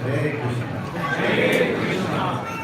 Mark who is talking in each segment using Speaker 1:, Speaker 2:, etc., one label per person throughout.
Speaker 1: Hare Krishna. Hare Krishna.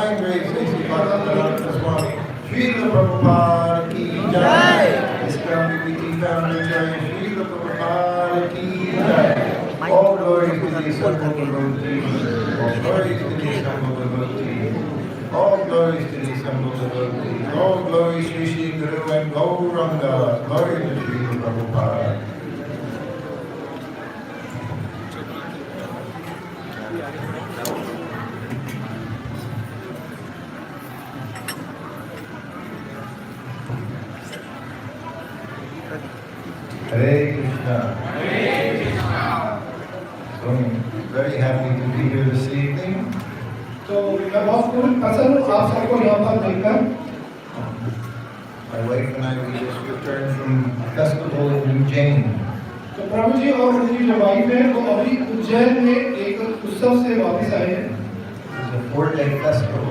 Speaker 1: Divine Grace, A.C. Bhaktivedanta Swami, Srila Prabhupada ki Jai. Iskam Unity Foundation, Srila Prabhupada ki Jai. All glories to the assembled devotees. All glories to the assembled devotees. All glories to the assembled devotees. All glories to Shri Guru and Gauranga. Glory to Srila Prabhupada. Hare Krishna. Hare Krishna. So I'm very happy to be here this evening.
Speaker 2: तो मैं बहुत प्रसन्न हूँ आप सबको यहाँ पर देखकर।
Speaker 1: My wife and I we just returned from a festival in Ujjain.
Speaker 2: तो प्रभु जी और उनकी जो वाइफ है वो अभी उज्जैन में एक उत्सव से वापस आए हैं।
Speaker 1: It was a 4-day festival.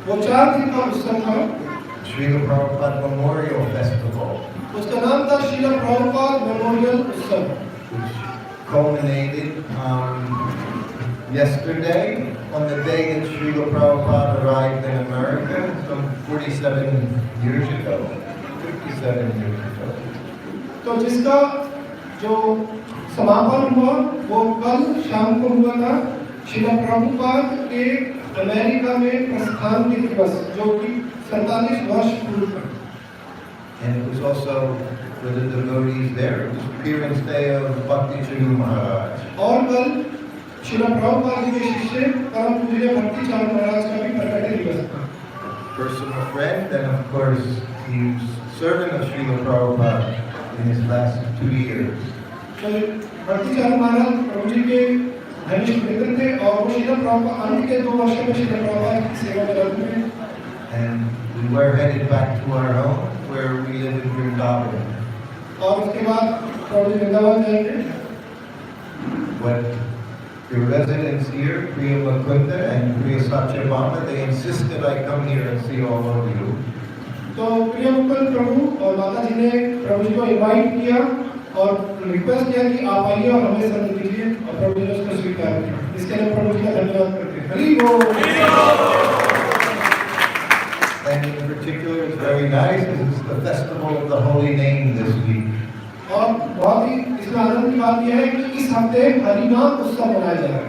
Speaker 2: वो 4 दिन का उत्सव था।
Speaker 1: Srila Prabhupada Memorial Festival.
Speaker 2: उसका नाम था श्रील प्रभुपाद मेमोरियल उत्सव।
Speaker 1: Which culminated yesterday on the day that Srila Prabhupada arrived in America some 47 years ago. 57 years ago.
Speaker 2: तो जिसका जो समापन हुआ वो कल शाम को हुआ था श्रील प्रभुपाद के अमेरिका में प्रस्थान के दिवस जो कि 47 वर्ष पूर्व था।
Speaker 1: And it was also for the devotees there. It was appearance day of Bhakti Chanu Maharaj.
Speaker 2: और कल श्रील प्रभुपाद जी के शिष्य परम पूज्य भक्ति चरण महाराज का भी प्रकट दिवस था।
Speaker 1: Personal friend, and of course, he was servant of Srila Prabhupada in his last 2 years.
Speaker 2: तो भक्ति चरण महाराज प्रभु जी के घनिष्ठ मित्र थे और वो श्रील प्रभुपाद अंत के 2 वर्षों में श्रील प्रभुपाद की सेवा में लगे थे।
Speaker 1: And we were headed back to our home where we live in Vrindavan.
Speaker 2: और उसके बाद प्रभु जी वृंदावन जाएंगे।
Speaker 1: When the residents here, Priya Mukunda and Priya Satyabhama, they insisted I come here and see all of you.
Speaker 2: तो प्रिय मुकुंद प्रभु और माता जी ने प्रभु जी को इनवाइट किया और रिक्वेस्ट किया कि आप आइए और हमें संग दीजिए और प्रभु जी ने उसको स्वीकार किया। इसके लिए प्रभु जी का धन्यवाद करते हैं। हरि बोल।
Speaker 1: And in particular, it's very nice because it's the festival of the holy name this week.
Speaker 2: और बहुत ही इसमें आनंद की बात यह है कि इस हफ्ते हरिनाम उत्सव मनाया जा रहा है।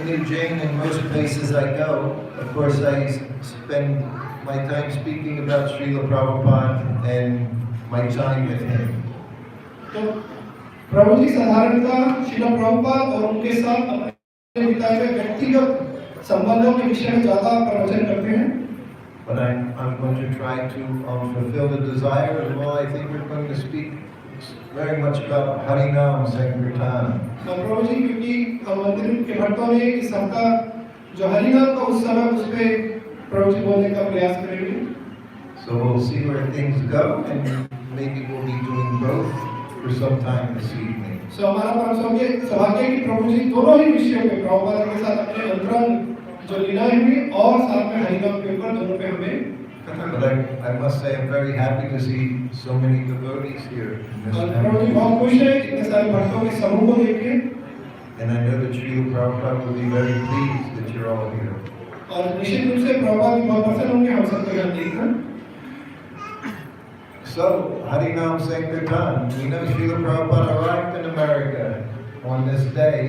Speaker 1: In Ujjain and most places I go, of course I spend my time speaking about Srila Prabhupada and my time with him.
Speaker 2: तो प्रभु जी साधारणतः श्रील प्रभुपाद और उनके साथ अपने बिताए हुए व्यक्तिगत संबंधों के विषय में ज्यादा प्रवचन करते हैं।
Speaker 1: But I'm going to try to fulfill the desire as well. I think we're going to speak very much about Harinam Sankirtan.
Speaker 2: प्रभु जी क्योंकि मंदिर के भक्तों ने इस सप्ताह जो हरिनाम का उत्सव है उस पे प्रभु जी बोलने का प्रयास करेंगे।
Speaker 1: So we'll see where things go, and maybe we'll be doing both for some time this evening.
Speaker 2: So हमारा परम सौभाग्य है कि प्रभु जी दोनों ही विषयों पे प्रभुपाद के साथ अपने अंतरंग जो लीलाएं हुई और साथ में हरिनाम के ऊपर दोनों पे हमें।
Speaker 1: But I must say I'm very happy to see so many devotees here.
Speaker 2: और प्रभु जी बहुत खुश है इतने सारे भक्तों के समूह को देख के।
Speaker 1: And I know that Srila Prabhupada will be very pleased that you're all here.
Speaker 2: और निश्चित रूप से प्रभुपाद भी बहुत प्रसन्न होंगे हम सबको यहाँ देखकर।
Speaker 1: So, Harinam Sankirtan. We know Srila Prabhupada arrived in America on this day,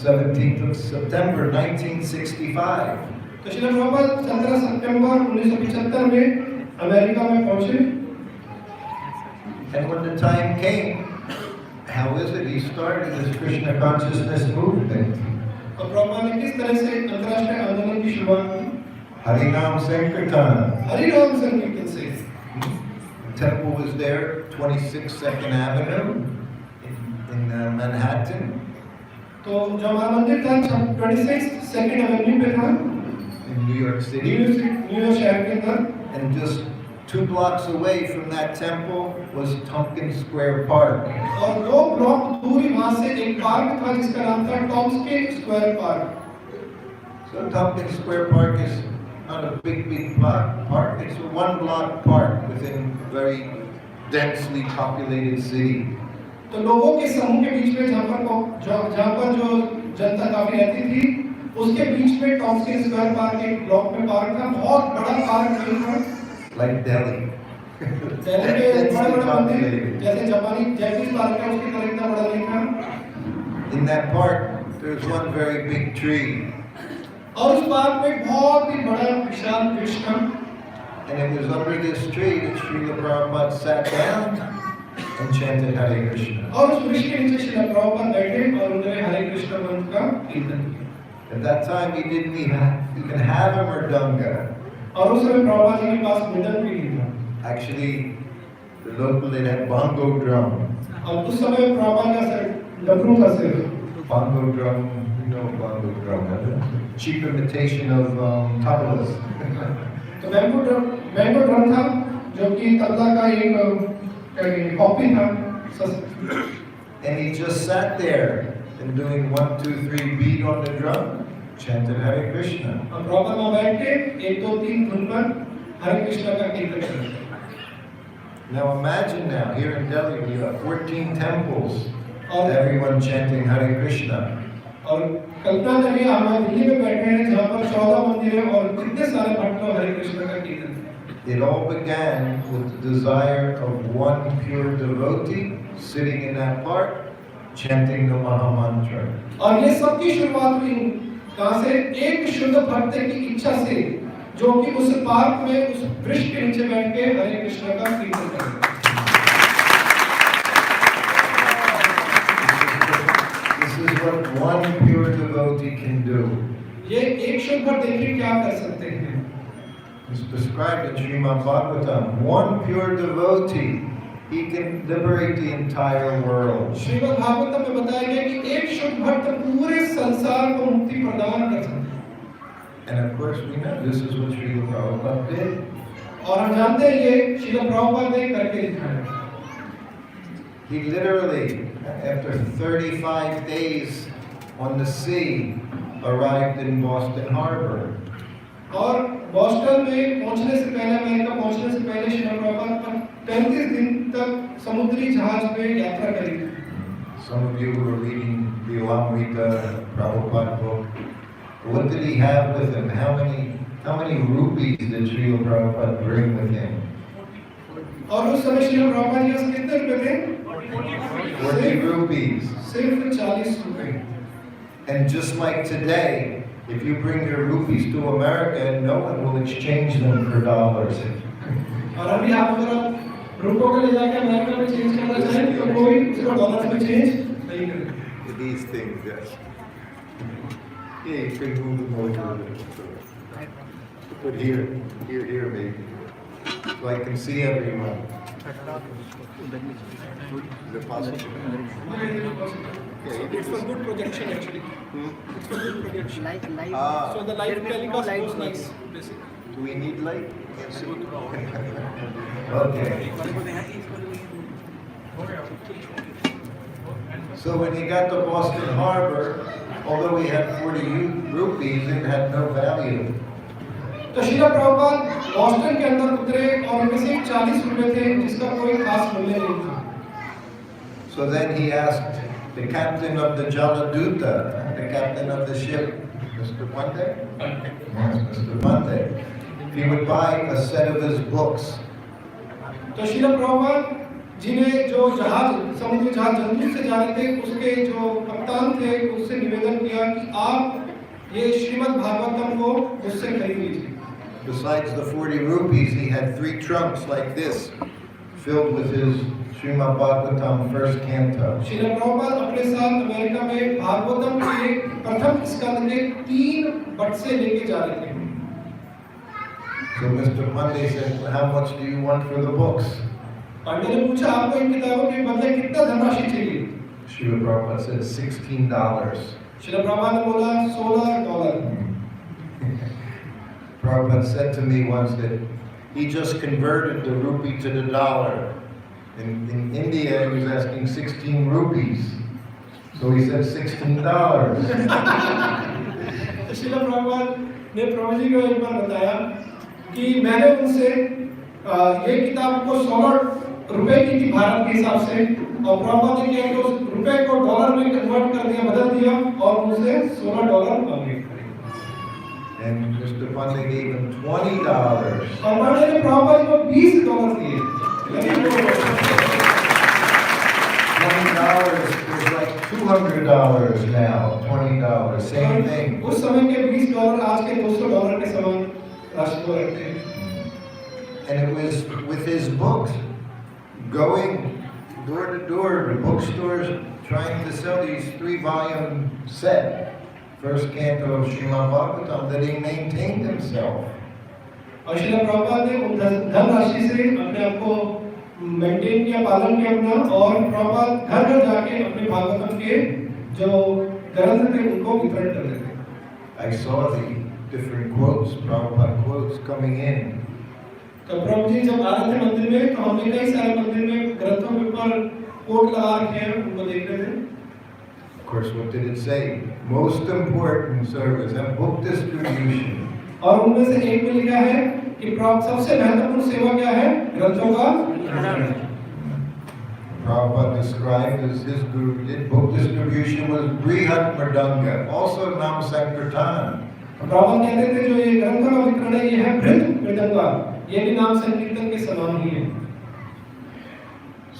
Speaker 1: 17th of September 1965.
Speaker 2: तो श्रील प्रभुपाद 17 सितंबर 1975 में अमेरिका में पहुंचे।
Speaker 1: And when the time came, how is it he started this Krishna consciousness movement?
Speaker 2: और प्रभुपाद ने किस तरह से अंतर्राष्ट्रीय आंदोलन की शुरुआत की?
Speaker 1: Harinam Sankirtan.
Speaker 2: हरिनाम संकीर्तन से।
Speaker 1: The temple was there, 26 2nd Avenue in Manhattan.
Speaker 2: तो जो हमारा मंदिर था 26 2nd एवेन्यू पे था
Speaker 1: In New York City.
Speaker 2: New York शहर के अंदर।
Speaker 1: And just 2 blocks away from that temple was Tompkins Square Park.
Speaker 2: और 2 ब्लॉक दूर ही वहाँ से एक पार्क था जिसका नाम था Tompkins square park.
Speaker 1: So Tompkins Square Park is not a big park. It's a 1-block park within a very densely populated city.
Speaker 2: तो लोगों के समूह के बीच में जहाँ पर जो जनता काफी रहती थी उसके बीच में टॉमकिन स्क्वायर पार्क एक ब्लॉक में पार्क था, बहुत बड़ा पार्क नहीं था।
Speaker 1: like Delhi.
Speaker 2: दिल्ली के बड़े-बड़े मंदिर जैसे जापानीज पार्क है उसके तरह इतना बड़ा नहीं था।
Speaker 1: In that park, there's one very big tree,
Speaker 2: और उस पार्क में बहुत ही बड़ा विशाल वृक्ष था।
Speaker 1: and it was under this tree that Srila Prabhupada sat down and chanted Hare Krishna.
Speaker 2: और उस वृक्ष के नीचे श्रील प्रभुपाद बैठे और उन्होंने हरे कृष्ण मंत्र का कीर्तन किया।
Speaker 1: At that time, he didn't even have a mridanga.
Speaker 2: और उस समय प्रभुपाद जी के पास मृदंग भी नहीं था।
Speaker 1: Actually, the local they had bongo drum.
Speaker 2: और उस समय प्रभुपाद का सिर डमरू था सिर्फ।
Speaker 1: Bongo drum, you know bongo drum, right? Cheap imitation of tablas.
Speaker 2: तो बैंगो ड्रम था जो कि तबला का एक कॉपी था।
Speaker 1: And he just sat there and doing 1, 2, 3 beat on the drum, chanted Hare Krishna.
Speaker 2: और प्रभुपाद वहाँ बैठ के 1, 2, 3 धुन पर हरे कृष्ण का कीर्तन करते।
Speaker 1: Now imagine now, here in Delhi, we have 14 temples, everyone chanting Hare Krishna.
Speaker 2: और कल्पना करिए हम दिल्ली में बैठे हैं जहाँ पर 14 मंदिर हैं और कितने सारे भक्त लोग हरे कृष्ण का कीर्तन करते हैं।
Speaker 1: It all began with the desire of one pure devotee sitting in that park, chanting the Mahamantra.
Speaker 2: और ये सब की शुरुआत हुई कहाँ से? एक शुद्ध भक्त की इच्छा से जो कि उस पार्क में उस वृक्ष के नीचे बैठ के हरे कृष्ण का कीर्तन करते।
Speaker 1: This is what one pure devotee can do.
Speaker 2: ये एक शुद्ध भक्त देखिए क्या कर सकते हैं।
Speaker 1: It's described in Srimad Bhagavatam. One pure devotee, he can liberate the entire world.
Speaker 2: Shrimad Bhagavatam में बताया गया कि एक शुद्ध भक्त पूरे संसार को मुक्ति प्रदान कर सकता है।
Speaker 1: And of course we know this is what Srila Prabhupada did.
Speaker 2: और हम जानते हैं ये श्रील प्रभुपाद ने करके दिखाया।
Speaker 1: He literally, after 35 days on the sea, arrived in Boston Harbor.
Speaker 2: और बॉस्टन में पहुंचने से पहले, अमेरिका पहुंचने से पहले श्रील प्रभुपाद 35 दिन तक समुद्री जहाज में यात्रा करी।
Speaker 1: Some of you who are reading the Amrita Prabhupada book, what did he have with him? How many rupees did Srila Prabhupada bring with him?
Speaker 2: और उस समय श्रील प्रभुपाद जी के कितने रुपए थे?
Speaker 1: 40 rupees.
Speaker 2: सिर्फ 40 रुपए।
Speaker 1: And just like today, if you bring your rupees to America, no one will exchange them for dollars.
Speaker 2: और अभी आप अगर रुपयों को ले जाके अमेरिका में चेंज करना चाहें तो कोई उसको डॉलर में चेंज नहीं करेगा।
Speaker 1: These things, yes. Yeah, you can move them over. Put here, maybe, so I can see everyone. Is it possible?
Speaker 2: It's for good projection actually. It's for good projection.
Speaker 3: Live.
Speaker 2: So the live telecast goes nice, basically.
Speaker 1: Do we need light? Okay. So when he got to Boston Harbor, although he had 40 rupees, it had no value.
Speaker 2: तो Srila Prabhupada Boston के अंदर उतरे और उनमें से 40 रुपए थे जिसका कोई खास मूल्य नहीं था।
Speaker 1: So then he asked the captain of the Jaladuta, the captain of the ship, Mr. Pante? Yes, Mr. Pante. If he would buy a set of his books.
Speaker 2: तो श्रील प्रभुपाद जिन्हें जो जहाज समुद्री जहाज जंतु से जा रहे थे उसके जो कप्तान थे उससे निवेदन किया कि आप ये श्रीमद् भागवतम को उससे खरीद लीजिए।
Speaker 1: Besides the 40 rupees, he had 3 trunks like this, filled with his Srimad Bhagavatam first canto.
Speaker 2: Srila Prabhupada अपने साथ अमेरिका में भागवतम के प्रथम स्कंद के 3 बक्से लेके जा रहे थे।
Speaker 1: So Mr. Pandey said, well, how much do you want for the books?
Speaker 2: Pandey ने पूछा आपको इन किताबों के बदले कितना धनराशि चाहिए?
Speaker 1: Srila Prabhupada said $16.
Speaker 2: Srila Prabhupada ने बोला $16।
Speaker 1: Prabhupada said to me once that he just converted the rupee to the dollar. In India, he was asking 16 rupees. So he said $16.
Speaker 2: Srila Prabhupada ने प्रभुजी को एक बार बताया कि मैंने उनसे ये किताब को 16 रुपए की थी भारत के हिसाब से और प्रभुपाद ने किया कि उस रुपए को डॉलर में कन्वर्ट कर दिया, बदल दिया और उनसे $16 मांगे।
Speaker 1: And Mr. Pandey gave him $20.
Speaker 2: और पंडित ने प्रभुपाद को $20 दिए।
Speaker 1: $20 is like $200 now. $20, same thing.
Speaker 2: उस समय के $20 आज के $200 के समान राशि को रखते हैं।
Speaker 1: And it was with his books, going door to door to bookstores, trying to sell these 3-volume set. First canto of Srimad Bhagavatam, that he maintained himself.
Speaker 2: और श्रील प्रभुपाद ने उन धनराशि से अपने आप को मेंटेन किया, पालन किया अपना, और प्रभुपाद घर घर जाके अपने भागवतम के जो ग्रंथ थे उनको वितरण करते थे।
Speaker 1: I saw the different quotes, Prabhupada quotes coming in.
Speaker 2: तो प्रभु जी जब आ रहे थे मंदिर में, तो हमने कई सारे मंदिर में ग्रंथों के ऊपर कोट लगा रखे हैं, उनको देख रहे थे।
Speaker 1: Of course, what did it say? Most important service and book distribution.
Speaker 2: और उनमें से एक में लिखा है कि सबसे महत्वपूर्ण सेवा क्या है? ग्रंथों का वितरण।
Speaker 1: Prabhupada described as his guru did book distribution was Brihat Mridanga, also Nam Sankirtan.
Speaker 2: Prabhupada कहते थे जो ये ग्रंथों का वितरण है, ये है बृहत मृदंगा, ये भी नाम संकीर्तन के समान ही है।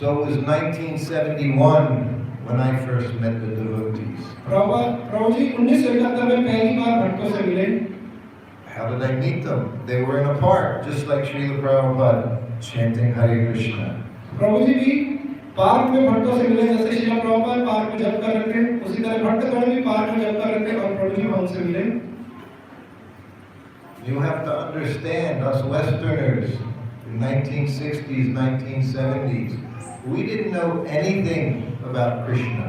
Speaker 1: So it was 1971 when I first met the devotees.
Speaker 2: प्रभु जी 1971 में पहली बार भक्तों से मिले।
Speaker 1: How did I meet them? They were in a park, just like Srila Prabhupada, chanting Hare Krishna.
Speaker 2: प्रभु जी भी पार्क में भक्तों से मिले, जैसे श्रील प्रभुपाद पार्क में जप कर रहे थे, उसी तरह भक्तगण भी पार्क में जप कर रहे थे और प्रभु जी हमसे मिले।
Speaker 1: You have to understand, us Westerners, in 1960s, 1970s, we didn't know anything about Krishna.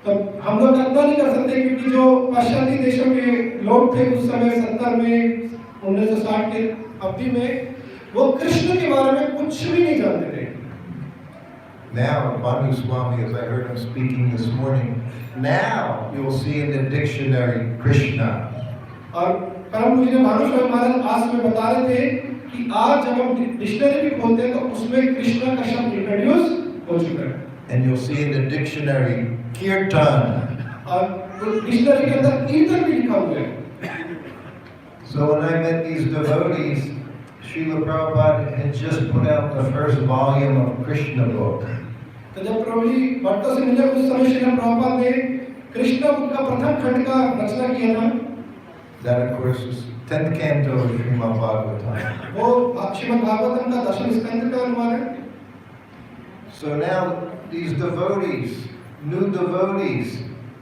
Speaker 2: तो हम लोग कल्पना नहीं कर सकते, क्योंकि जो पाश्चात्य देशों के लोग थे उस समय 70 में 1960 के अवधि में, वो कृष्ण के बारे में कुछ भी नहीं जानते थे।
Speaker 1: Now, Bhanu Swami, as I heard him speaking this morning, now you'll see in the dictionary Krishna.
Speaker 2: और परम पूज्य भानु स्वामी महाराज आज में बता रहे थे कि आज जब हम डिक्शनरी भी खोलते हैं तो उसमें कृष्ण का शब्द इंट्रोड्यूस हो चुका है।
Speaker 1: And you'll see in the dictionary Kirtan.
Speaker 2: और डिक्शनरी के अंदर कीर्तन भी लिखा हुआ है।
Speaker 1: So when I met these devotees, Srila Prabhupada had just put out the first volume of Krishna book.
Speaker 2: तो जब प्रभु जी भक्तों से मिले उस समय श्रील प्रभुपाद ने कृष्ण बुक का प्रथम खंड का रचना किया था।
Speaker 1: That of course is 10th canto of Srimad Bhagavatam.
Speaker 2: वो श्रीमद् भागवतम का 10वें स्कंद का अनुवाद है।
Speaker 1: So now these devotees, new devotees,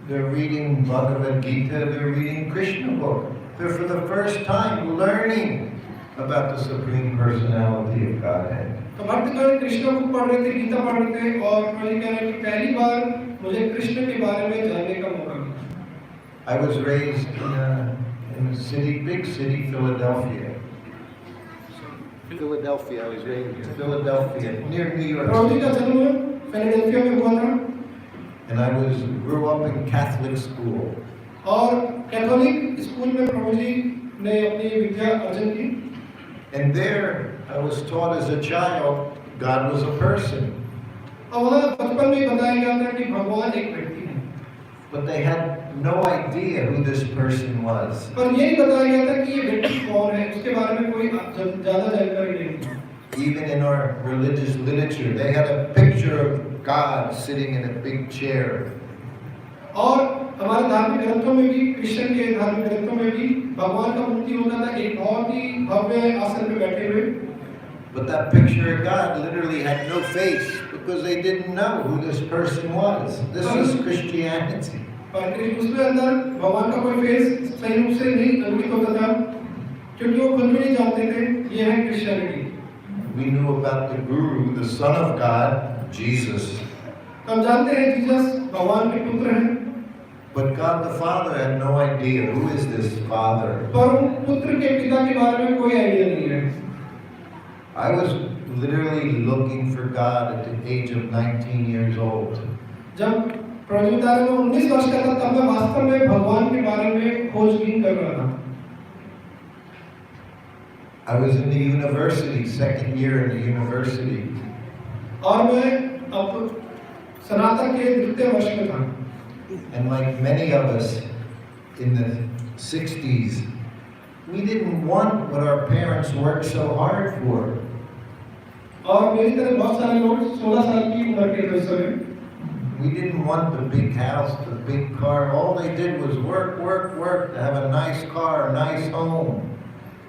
Speaker 1: they're reading Bhagavad Gita, they're reading Krishna book. They're for the first time learning about the Supreme Personality of Godhead.
Speaker 2: तो भक्तगण Krishna book पढ़ रहे थे, गीता पढ़ रहे थे, और प्रभु जी कह रहे हैं कि पहली बार मुझे कृष्ण के बारे में जानने का मौका मिला।
Speaker 1: I was raised in a city, big city, Philadelphia. Philadelphia, I was raised in Philadelphia, near New York
Speaker 2: Prabhu ji
Speaker 1: City.
Speaker 2: का जन्म फिलाडेल्फिया में हुआ था,
Speaker 1: And I grew up in Catholic school.
Speaker 2: और कैथोलिक स्कूल में प्रभु जी ने अपनी विद्या अर्जन की।
Speaker 1: And there I was taught as a child, God was a person.
Speaker 2: और वहाँ बचपन में बताया गया था कि भगवान एक व्यक्ति है।
Speaker 1: But they had no idea who this person was.
Speaker 2: पर ये नहीं बताया गया था कि ये व्यक्ति कौन है, उसके बारे में कोई ज़्यादा जानकारी नहीं थी।
Speaker 1: Even in our religious literature, they had a picture of God sitting in a big chair.
Speaker 2: और हमारे धार्मिक ग्रंथों में भी, कृष्ण के धार्मिक ग्रंथों में भी भगवान का मूर्ति होता था एक बहुत ही भव्य आसन पे बैठे हुए।
Speaker 1: But that picture of God literally had no face because they didn't know who this person was. This is Christianity.
Speaker 2: पर उसमें अंदर भगवान का कोई फेस सही रूप से नहीं अंकित होता था, क्योंकि वो खुद भी नहीं जानते थे ये है Christianity.
Speaker 1: We knew about the Guru, the Son of God, Jesus.
Speaker 2: हम जानते हैं जीसस भगवान के पुत्र हैं।
Speaker 1: But God the Father had no idea who is this Father.
Speaker 2: पर पुत्र के पिता के बारे में कोई आइडिया नहीं है।
Speaker 1: I was literally looking for God at the age of 19 years old.
Speaker 2: जब प्रभु जी में 19 वर्ष का था तब मैं वास्तव में भगवान के बारे में खोजबीन कर रहा था।
Speaker 1: I was in the university, second year in the university.
Speaker 2: और मैं अब स्नातक के द्वितीय वर्ष में था।
Speaker 1: And like many of us in the 60s, We didn't want what our parents worked so hard for.
Speaker 2: और मेरी तरह बहुत सारे लोग 16 साल की उम्र के थे उस समय।
Speaker 1: We didn't want the big house, the big car. All they did was work, work, work to have a nice car, a nice home.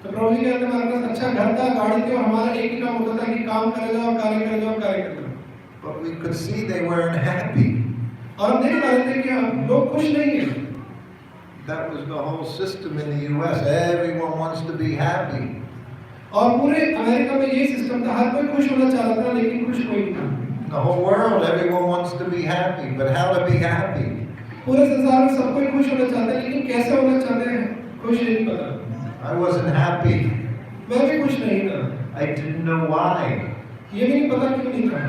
Speaker 2: तो प्रभु जी कहते हैं हमारे पास अच्छा घर था, गाड़ी थी, और हमारा एक ही काम होता था कि काम करे जाओ, कार्य करे जाओ, कार्य करे जाओ।
Speaker 1: But we could see they weren't happy.
Speaker 2: और हम देख रहे थे कि हम लोग खुश नहीं हैं।
Speaker 1: That was the whole system in the US. Everyone wants to be happy.
Speaker 2: और पूरे अमेरिका में ये सिस्टम था, हर कोई खुश होना चाहता था, लेकिन खुश कोई नहीं था।
Speaker 1: The whole world, everyone wants to be happy, but how to be happy?
Speaker 2: पूरे संसार में सब कोई खुश होना चाहता है, लेकिन कैसे होना चाहते हैं खुश नहीं पता।
Speaker 1: I wasn't happy.
Speaker 2: मैं भी खुश नहीं था।
Speaker 1: I didn't know why.
Speaker 2: ये भी नहीं पता क्यों नहीं था।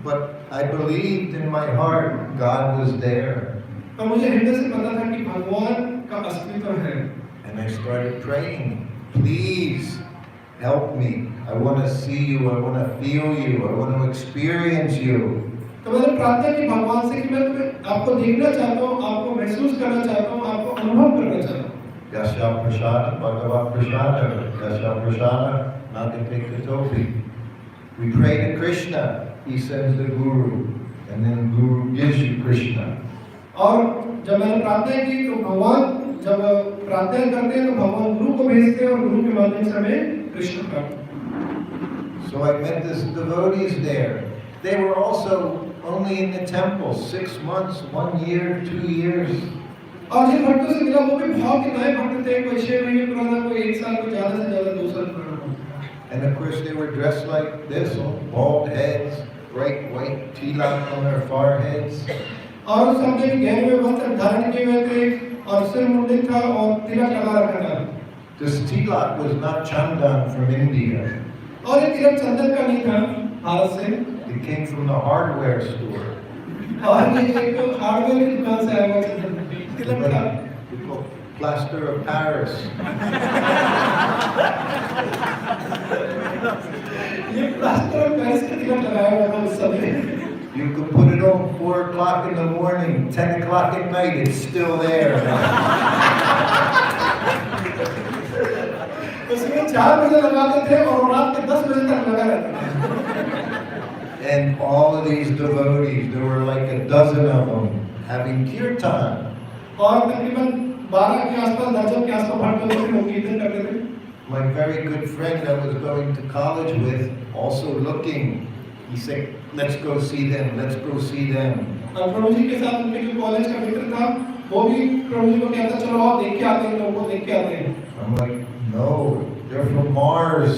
Speaker 1: But I believed in my heart God was there.
Speaker 2: पर मुझे हृदय से पता था कि भगवान का अस्तित्व है।
Speaker 1: And I started praying, please help me. I want to see you, I want to feel you, I want to experience you.
Speaker 2: तो मैंने प्रार्थना की भगवान से कि मैं आपको देखना चाहता हूँ, आपको महसूस करना चाहता हूँ, आपको अनुभव करना चाहता हूँ।
Speaker 1: Yasha Prasada, Bhagavat Prasada, Yasha Prasada, Nagate Topi. We pray to Krishna, he sends the Guru, and then Guru gives you Krishna.
Speaker 2: और जब मैंने प्रार्थना की तो भगवान जब प्रार्थना करते हैं तो भगवान गुरु को भेजते हैं और गुरु के माध्यम से हमें कृष्ण प्राप्त।
Speaker 1: So I met these devotees there. They were also only in the temple 6 months, 1 year, 2 years.
Speaker 2: और जिन भक्तों से मिला वो भी बहुत ही नए भक्त थे, कोई 6 महीने पुराना, कोई 1 साल, कोई ज़्यादा से ज़्यादा 2 साल पुराना।
Speaker 1: And of course they were dressed like this, bald heads, bright white tilak on their foreheads.
Speaker 2: और सब ने गहरे वस्त्र धारण किए हुए थे और सिर मुंडित था और तिलक लगा रखा था।
Speaker 1: This tilak was not chandan from India.
Speaker 2: और ये तिलक चंदन का नहीं था भारत से।
Speaker 1: It came from the hardware store.
Speaker 2: और ये एक हार्डवेयर की दुकान से आया हुआ तिलक था।
Speaker 1: Plaster of Paris.
Speaker 2: ये प्लास्टर ऑफ पेरिस का तिलक लगाया हुआ था उस समय।
Speaker 1: You could put it on 4 o'clock in the morning, 10 o'clock at night, it's still there.
Speaker 2: उसमें 4 बजे लगाते थे और रात के 10 बजे तक लगा रहता था।
Speaker 1: And all of these devotees, there were like a dozen of them, having kirtan.
Speaker 2: और तकरीबन 12 के आसपास, दर्जन के आसपास भक्त लोग कीर्तन करते थे।
Speaker 1: My very good friend I was going to college with, also looking, he said, let's go see them, let's go see them.
Speaker 2: और प्रभु जी के साथ उनके जो कॉलेज का मित्र था, वो भी प्रभु जी को कहता चलो आओ देख के आते हैं, लोगों को देख के आते हैं।
Speaker 1: I'm like, no, they're from Mars.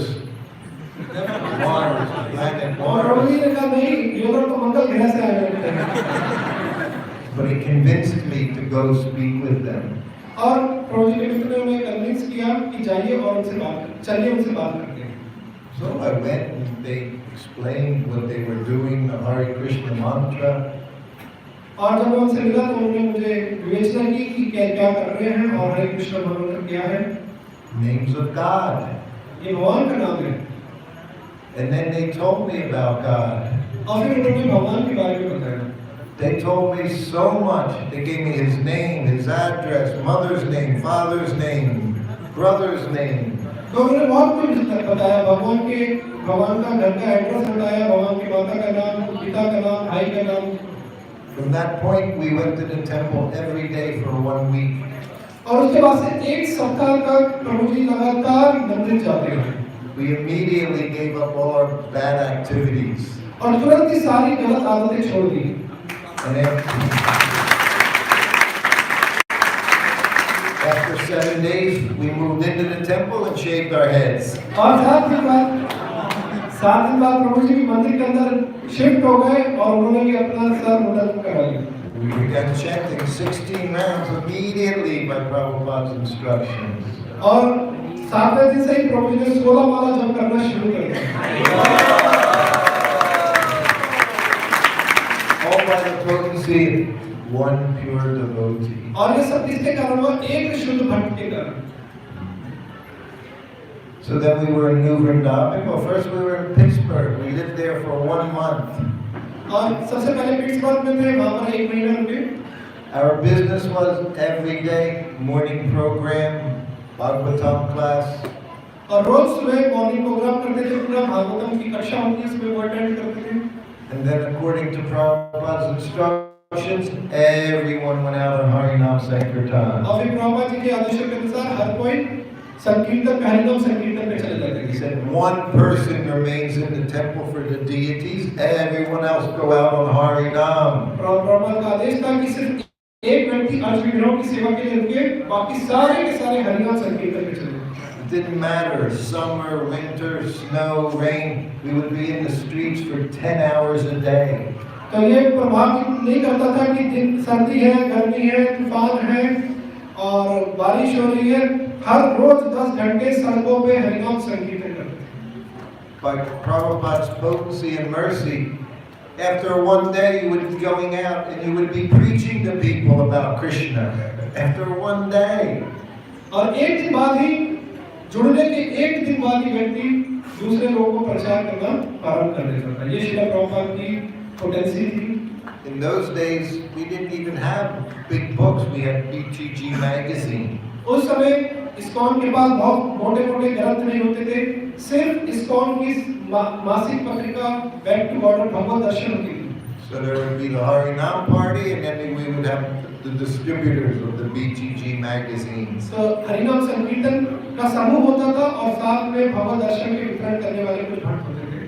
Speaker 1: Mars, planet
Speaker 2: और प्रभु
Speaker 1: Mars.
Speaker 2: जी ने कहा नहीं, ये लोग तो मंगल ग्रह से आए हैं।
Speaker 1: But he convinced me to go speak with them.
Speaker 2: और प्रभु जी के मित्र ने उन्हें कन्विंस किया कि जाइए और उनसे चलिए उनसे बात करते हैं।
Speaker 1: So I went and they explained what they were doing, the Hare Krishna mantra.
Speaker 2: और जब मैं उनसे मिला तो उन्होंने मुझे विवेचना की कि क्या क्या कर रहे हैं और हरे कृष्ण मंत्र क्या है।
Speaker 1: Names of God.
Speaker 2: ये भगवान का नाम है।
Speaker 1: And then they told me about God.
Speaker 2: और फिर उन्होंने भगवान के बारे में बताया।
Speaker 1: They told me so much. They gave me his name, his address, mother's name, father's name, brother's name.
Speaker 2: तो उन्होंने बहुत कुछ बताया, भगवान का घर का एड्रेस बताया, भगवान की माता का नाम, पिता का नाम, भाई का नाम।
Speaker 1: From that point, we went to the temple every day for 1 week.
Speaker 2: और उसके बाद से 1 सप्ताह तक प्रभु जी लगातार मंदिर जाते हैं।
Speaker 1: We immediately gave up all our bad activities.
Speaker 2: और तुरंत ही सारी गलत आदतें छोड़ दी।
Speaker 1: And after 7 days, we moved into the temple and shaved our heads.
Speaker 2: और 7 दिन बाद प्रभु जी भी मंदिर के अंदर शिफ्ट हो गए और उन्होंने भी अपना सर मुंडन करा लिया।
Speaker 1: We began chanting 16 rounds immediately by Prabhupada's instructions.
Speaker 2: और 7वें दिन से ही प्रभु जी ने 16 माला जप करना शुरू कर दिया।
Speaker 1: All by the potency of one pure devotee.
Speaker 2: और ये सब किसके कारण हुआ? एक शुद्ध भक्त के कारण।
Speaker 1: So then we were in New Vrindavan. Well, first we were in Pittsburgh. We lived there for 1 month.
Speaker 2: और सबसे पहले पिट्सबर्ग में थे, वहाँ पर 1 महीना रुके।
Speaker 1: Our business was every day morning program, Bhagavatam class.
Speaker 2: और रोज सुबह मॉर्निंग प्रोग्राम करते थे, पूरा भागवतम की कक्षा होती है, उसमें वो अटेंड करते थे।
Speaker 1: And then according to Prabhupada's instructions, everyone went out on Harinam Sankirtan.
Speaker 2: और फिर प्रभुपाद जी के आदेशों के अनुसार हर कोई संकीर्तन, हरिनाम संकीर्तन पे चले जाते
Speaker 1: He
Speaker 2: थे।
Speaker 1: said one person remains in the temple for the deities, everyone else go out on Harinam.
Speaker 2: Prabhupada का आदेश था कि सिर्फ एक व्यक्ति आज विग्रहों की सेवा के लिए रुके, बाकी सारे के सारे हरिनाम संकीर्तन पे चले।
Speaker 1: It didn't matter, summer, winter, snow, rain, we would be in the streets for 10 hours a day.
Speaker 2: तो ये प्रभाव नहीं करता था कि दिन सर्दी है, गर्मी है, तूफान है और बारिश हो रही है, हर रोज 10 घंटे सड़कों पे हरिनाम संकीर्तन करते थे।
Speaker 1: By Prabhupada's potency and mercy, after one day you would be going out and you would be preaching to people about Krishna. After one day.
Speaker 2: और एक दिन बाद ही, जुड़ने के एक दिन बाद ही व्यक्ति दूसरे लोगों को प्रचार करना प्रारंभ कर देता था। ये श्रील प्रभुपाद की पोटेंसी थी।
Speaker 1: In those days, we didn't even have big books. We had BTG magazine.
Speaker 2: उस समय इस्कॉन के पास बहुत मोटे-मोटे ग्रंथ नहीं होते थे, सिर्फ इस्कॉन की मासिक पत्रिका बैक टू बॉर्डर भगवत दर्शन होती थी।
Speaker 1: So there would be the Harinam party, and then we would have the distributors of the BTG magazines.
Speaker 2: तो हरिनाम संकीर्तन का समूह होता था और साथ में भगवत दर्शन के वितरण करने वाले कुछ भक्त होते थे।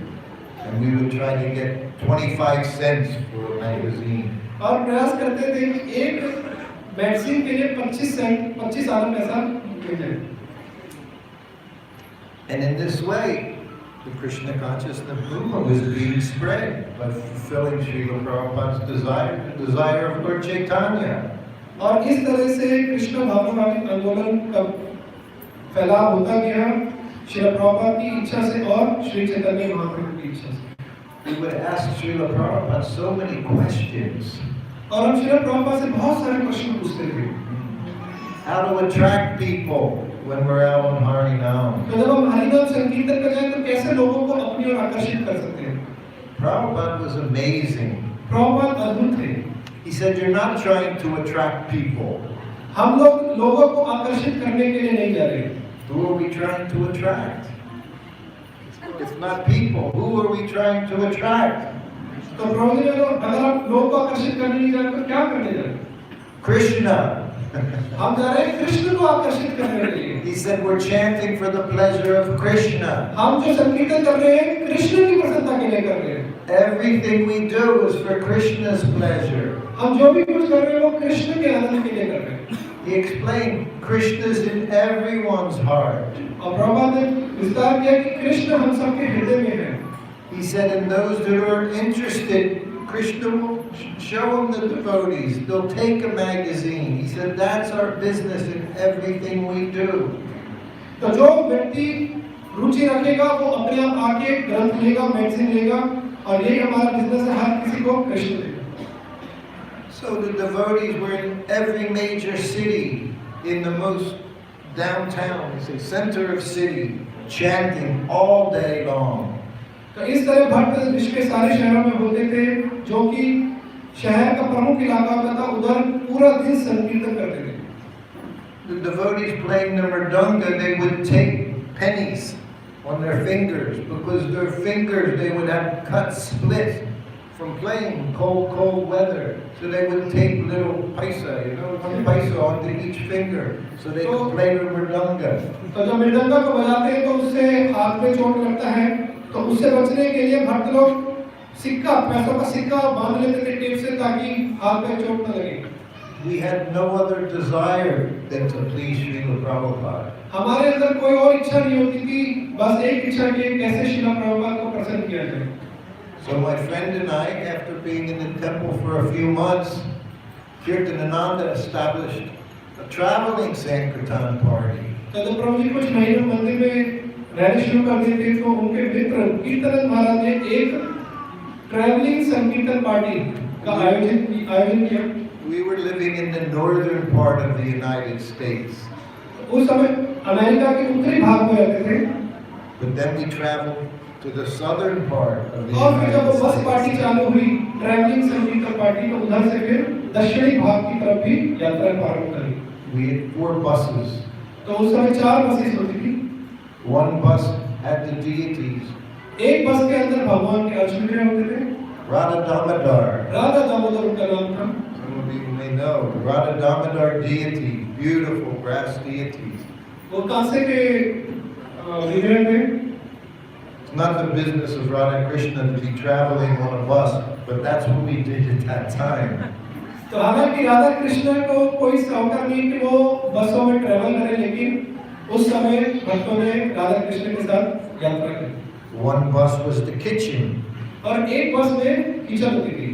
Speaker 1: And we would try to get 25 cents for a magazine.
Speaker 2: और प्रयास करते थे कि एक मैगजीन के लिए 25 सेंट, 25 आना पैसा मिल जाए।
Speaker 1: And in this way, the Krishna consciousness movement was being spread by fulfilling Srila Prabhupada's desire, the desire of Lord Chaitanya.
Speaker 2: और इस तरह से कृष्ण भावनात्मक आंदोलन का फैलाव होता गया श्रील प्रभुपाद की इच्छा से और श्री चैतन्य महाप्रभु की इच्छा से।
Speaker 1: We would ask Srila Prabhupada so many questions.
Speaker 2: और हम श्रील प्रभुपाद से बहुत सारे प्रश्न पूछते थे।
Speaker 1: How to attract people when we're out on Harinam.
Speaker 2: तो जब हम हरिनाम संकीर्तन कर जाए तो कैसे लोगों को अपनी ओर आकर्षित कर सकते हैं?
Speaker 1: Prabhupada was amazing.
Speaker 2: प्रभुपाद अद्भुत थे।
Speaker 1: He said, you're not trying to attract people.
Speaker 2: हम लोग लोगों को आकर्षित करने के लिए नहीं जा रहे।
Speaker 1: Who are we trying to attract? It's not people. Who are we trying to attract?
Speaker 2: तो प्रभु जी अगर आप लोगों को आकर्षित करने नहीं जा रहे तो क्या करने जा रहे?
Speaker 1: Krishna.
Speaker 2: हम जा रहे हैं कृष्ण को आकर्षित करने के लिए।
Speaker 1: He said, we're chanting for the pleasure of Krishna.
Speaker 2: हम जो संकीर्तन कर रहे हैं कृष्ण की प्रसन्नता के लिए कर रहे हैं।
Speaker 1: Everything we do is for Krishna's pleasure.
Speaker 2: हम जो भी कुछ कर रहे हैं वो कृष्ण के आनंद के लिए कर रहे हैं।
Speaker 1: He explained, Krishna's in everyone's heart.
Speaker 2: और प्रभुपाद ने विस्तार किया कि कृष्ण हम सबके हृदय में है।
Speaker 1: He said, and those that are interested, Krishna will show them the devotees. They'll take a magazine. He said, that's our business in everything we do.
Speaker 2: तो जो व्यक्ति रुचि रखेगा वो अपने आप आके ग्रंथ लेगा, मैगजीन लेगा और यही हमारा बिजनेस है, हर किसी को कृष्ण देगा।
Speaker 1: So the devotees were in every major city, in the most downtown, say, center of city, chanting all day long.
Speaker 2: तो इस तरह भक्त विश्व के सारे शहरों में होते थे, जो कि शहर का प्रमुख इलाका होता था, उधर पूरा दिन संकीर्तन करते थे।
Speaker 1: The devotees playing the mridanga, they would take pennies on their fingers because their fingers, they would have cuts split from playing cold weather. So they would tape little paisa, one paisa onto each finger so they could play the mridanga.
Speaker 2: तो जब मृदंगा को बजाते हैं तो उससे हाथ में चोट लगता है, तो उससे बचने के लिए भक्त लोग सिक्का, पैसों का सिक्का बांध लेते थे टेप से ताकि हाथ में चोट न लगे।
Speaker 1: We had no other desire than to please Srila Prabhupada.
Speaker 2: हमारे अंदर कोई और इच्छा नहीं होती थी, बस एक इच्छा कि कैसे श्रील प्रभुपाद को प्रसन्न किया जाए।
Speaker 1: So my friend and I, after being in the temple for a few months, Kirtanananda established a traveling Sankirtan party.
Speaker 2: तो जब प्रभु जी कुछ महीने मंदिर में रहने शुरू कर दिए थे तो उनके मित्र कीर्तन महाराज ने एक ट्रैवलिंग संकीर्तन पार्टी का आयोजन किया।
Speaker 1: We were living in the northern part of the United States.
Speaker 2: उस समय अमेरिका के उत्तरी भाग में रहते थे।
Speaker 1: But then we traveled to the southern part of the
Speaker 2: और फिर जब
Speaker 1: United
Speaker 2: बस पार्टी
Speaker 1: States.
Speaker 2: चालू हुई ट्रैवलिंग संकीर्तन पार्टी, तो उधर से फिर दक्षिणी भाग की तरफ भी यात्रा प्रारंभ करी।
Speaker 1: We had 4 buses
Speaker 2: तो उस समय 4 बसेस होती थी।
Speaker 1: One bus had the deities.
Speaker 2: एक बस के अंदर भगवान के अर्चना होते थे।
Speaker 1: Radha Damodar.
Speaker 2: राधा दामोदर उनका नाम था।
Speaker 1: Some of you may know. Radha Damodar deity. Beautiful brass deities.
Speaker 2: वो कांसे के विग्रह थे।
Speaker 1: It's not the business of Radha and Krishna to be traveling on a bus, but that's what we did at that time.
Speaker 2: तो हालांकि राधा कृष्ण को कोई शौक नहीं कि वो बसों में ट्रैवल करें, लेकिन उस समय भक्तों ने राधा कृष्ण के साथ यात्रा की।
Speaker 1: One bus was the kitchen.
Speaker 2: और एक बस में किचन होती थी।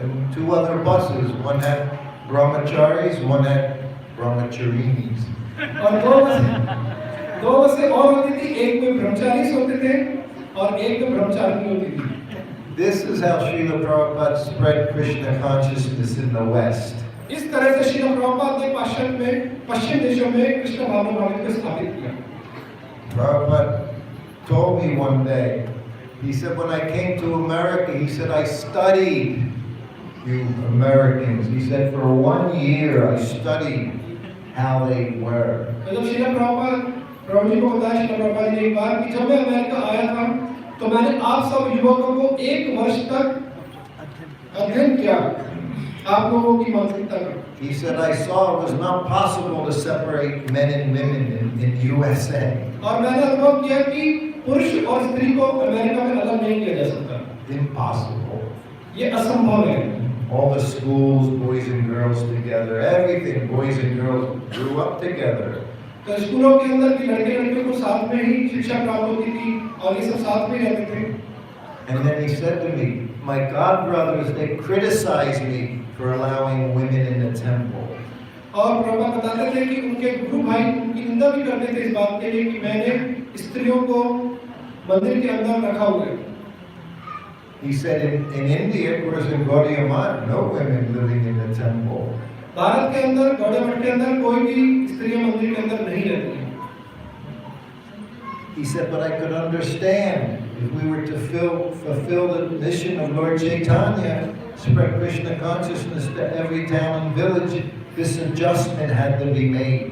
Speaker 1: And 2 other buses. One had brahmacharis, one had brahmacharinis.
Speaker 2: और दो बसें और होती थी, एक में ब्रह्मचारी होते थे और एक में ब्रह्मचारिणी होती थी।
Speaker 1: This is how Srila Prabhupada spread Krishna consciousness in the West.
Speaker 2: इस तरह से श्रील प्रभुपाद ने पश्चिम देशों में कृष्ण भावना को स्थापित किया।
Speaker 1: Prabhupada told me one day, he said, when I came to America, he said, I studied you Americans. He said, for 1 year I studied how they were.
Speaker 2: तो जब श्रील प्रभुजी को बताया श्रील प्रभुपाद ने एक बार कि जब मैं अमेरिका आया था तो मैंने आप सब युवकों को 1 वर्ष तक अध्ययन किया आप लोगों की मानसिकता का।
Speaker 1: He said, I saw it was not possible to separate men and women in USA.
Speaker 2: और मैंने अनुभव किया कि पुरुष और स्त्री को अमेरिका में अलग नहीं किया जा सकता।
Speaker 1: Impossible.
Speaker 2: ये असंभव है।
Speaker 1: All the schools, boys and girls together, everything, boys and girls grew up together.
Speaker 2: तो स्कूलों के अंदर भी लड़के लड़कियों को साथ में ही शिक्षा प्राप्त होती थी और ये सब साथ में रहते थे।
Speaker 1: And then he said to me, my god brothers, they criticize me for allowing women in the temple.
Speaker 2: और प्रभु बताते थे कि उनके गुरु भाई उनकी निंदा भी करते थे इस बात के लिए कि मैंने स्त्रियों को मंदिर के अंदर रखा हुआ है।
Speaker 1: He said in India, of course, in Gaudiya Math, no women living in the temple.
Speaker 2: Bharat के अंदर गौड़े मठ के अंदर कोई भी स्त्रियां मंदिर के अंदर नहीं रहती हैं।
Speaker 1: He said, but I could understand if we were to fulfill the mission of Lord Chaitanya, spread Krishna consciousness to every town and village, this adjustment had to be made.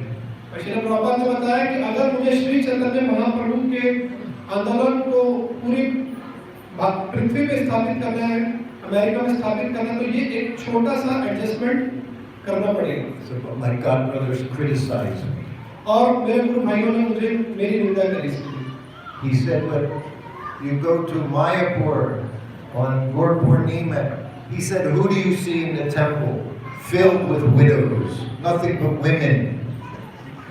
Speaker 2: Srila Prabhupada ने बताया कि अगर मुझे श्री चैतन्य महाप्रभु के आंदोलन को पूरी पृथ्वी पे स्थापित करना है, अमेरिका में स्थापित करना है, तो ये एक छोटा सा एडजस्टमेंट करना पड़ेगा।
Speaker 1: So, but my god brothers criticized me.
Speaker 2: और मेरे गुरु भाइयों ने मुझे मेरी निंदा करी।
Speaker 1: He said, but you go to Mayapur on Gaur Purnima. He said, who do you see in the temple? Filled with widows, nothing but women.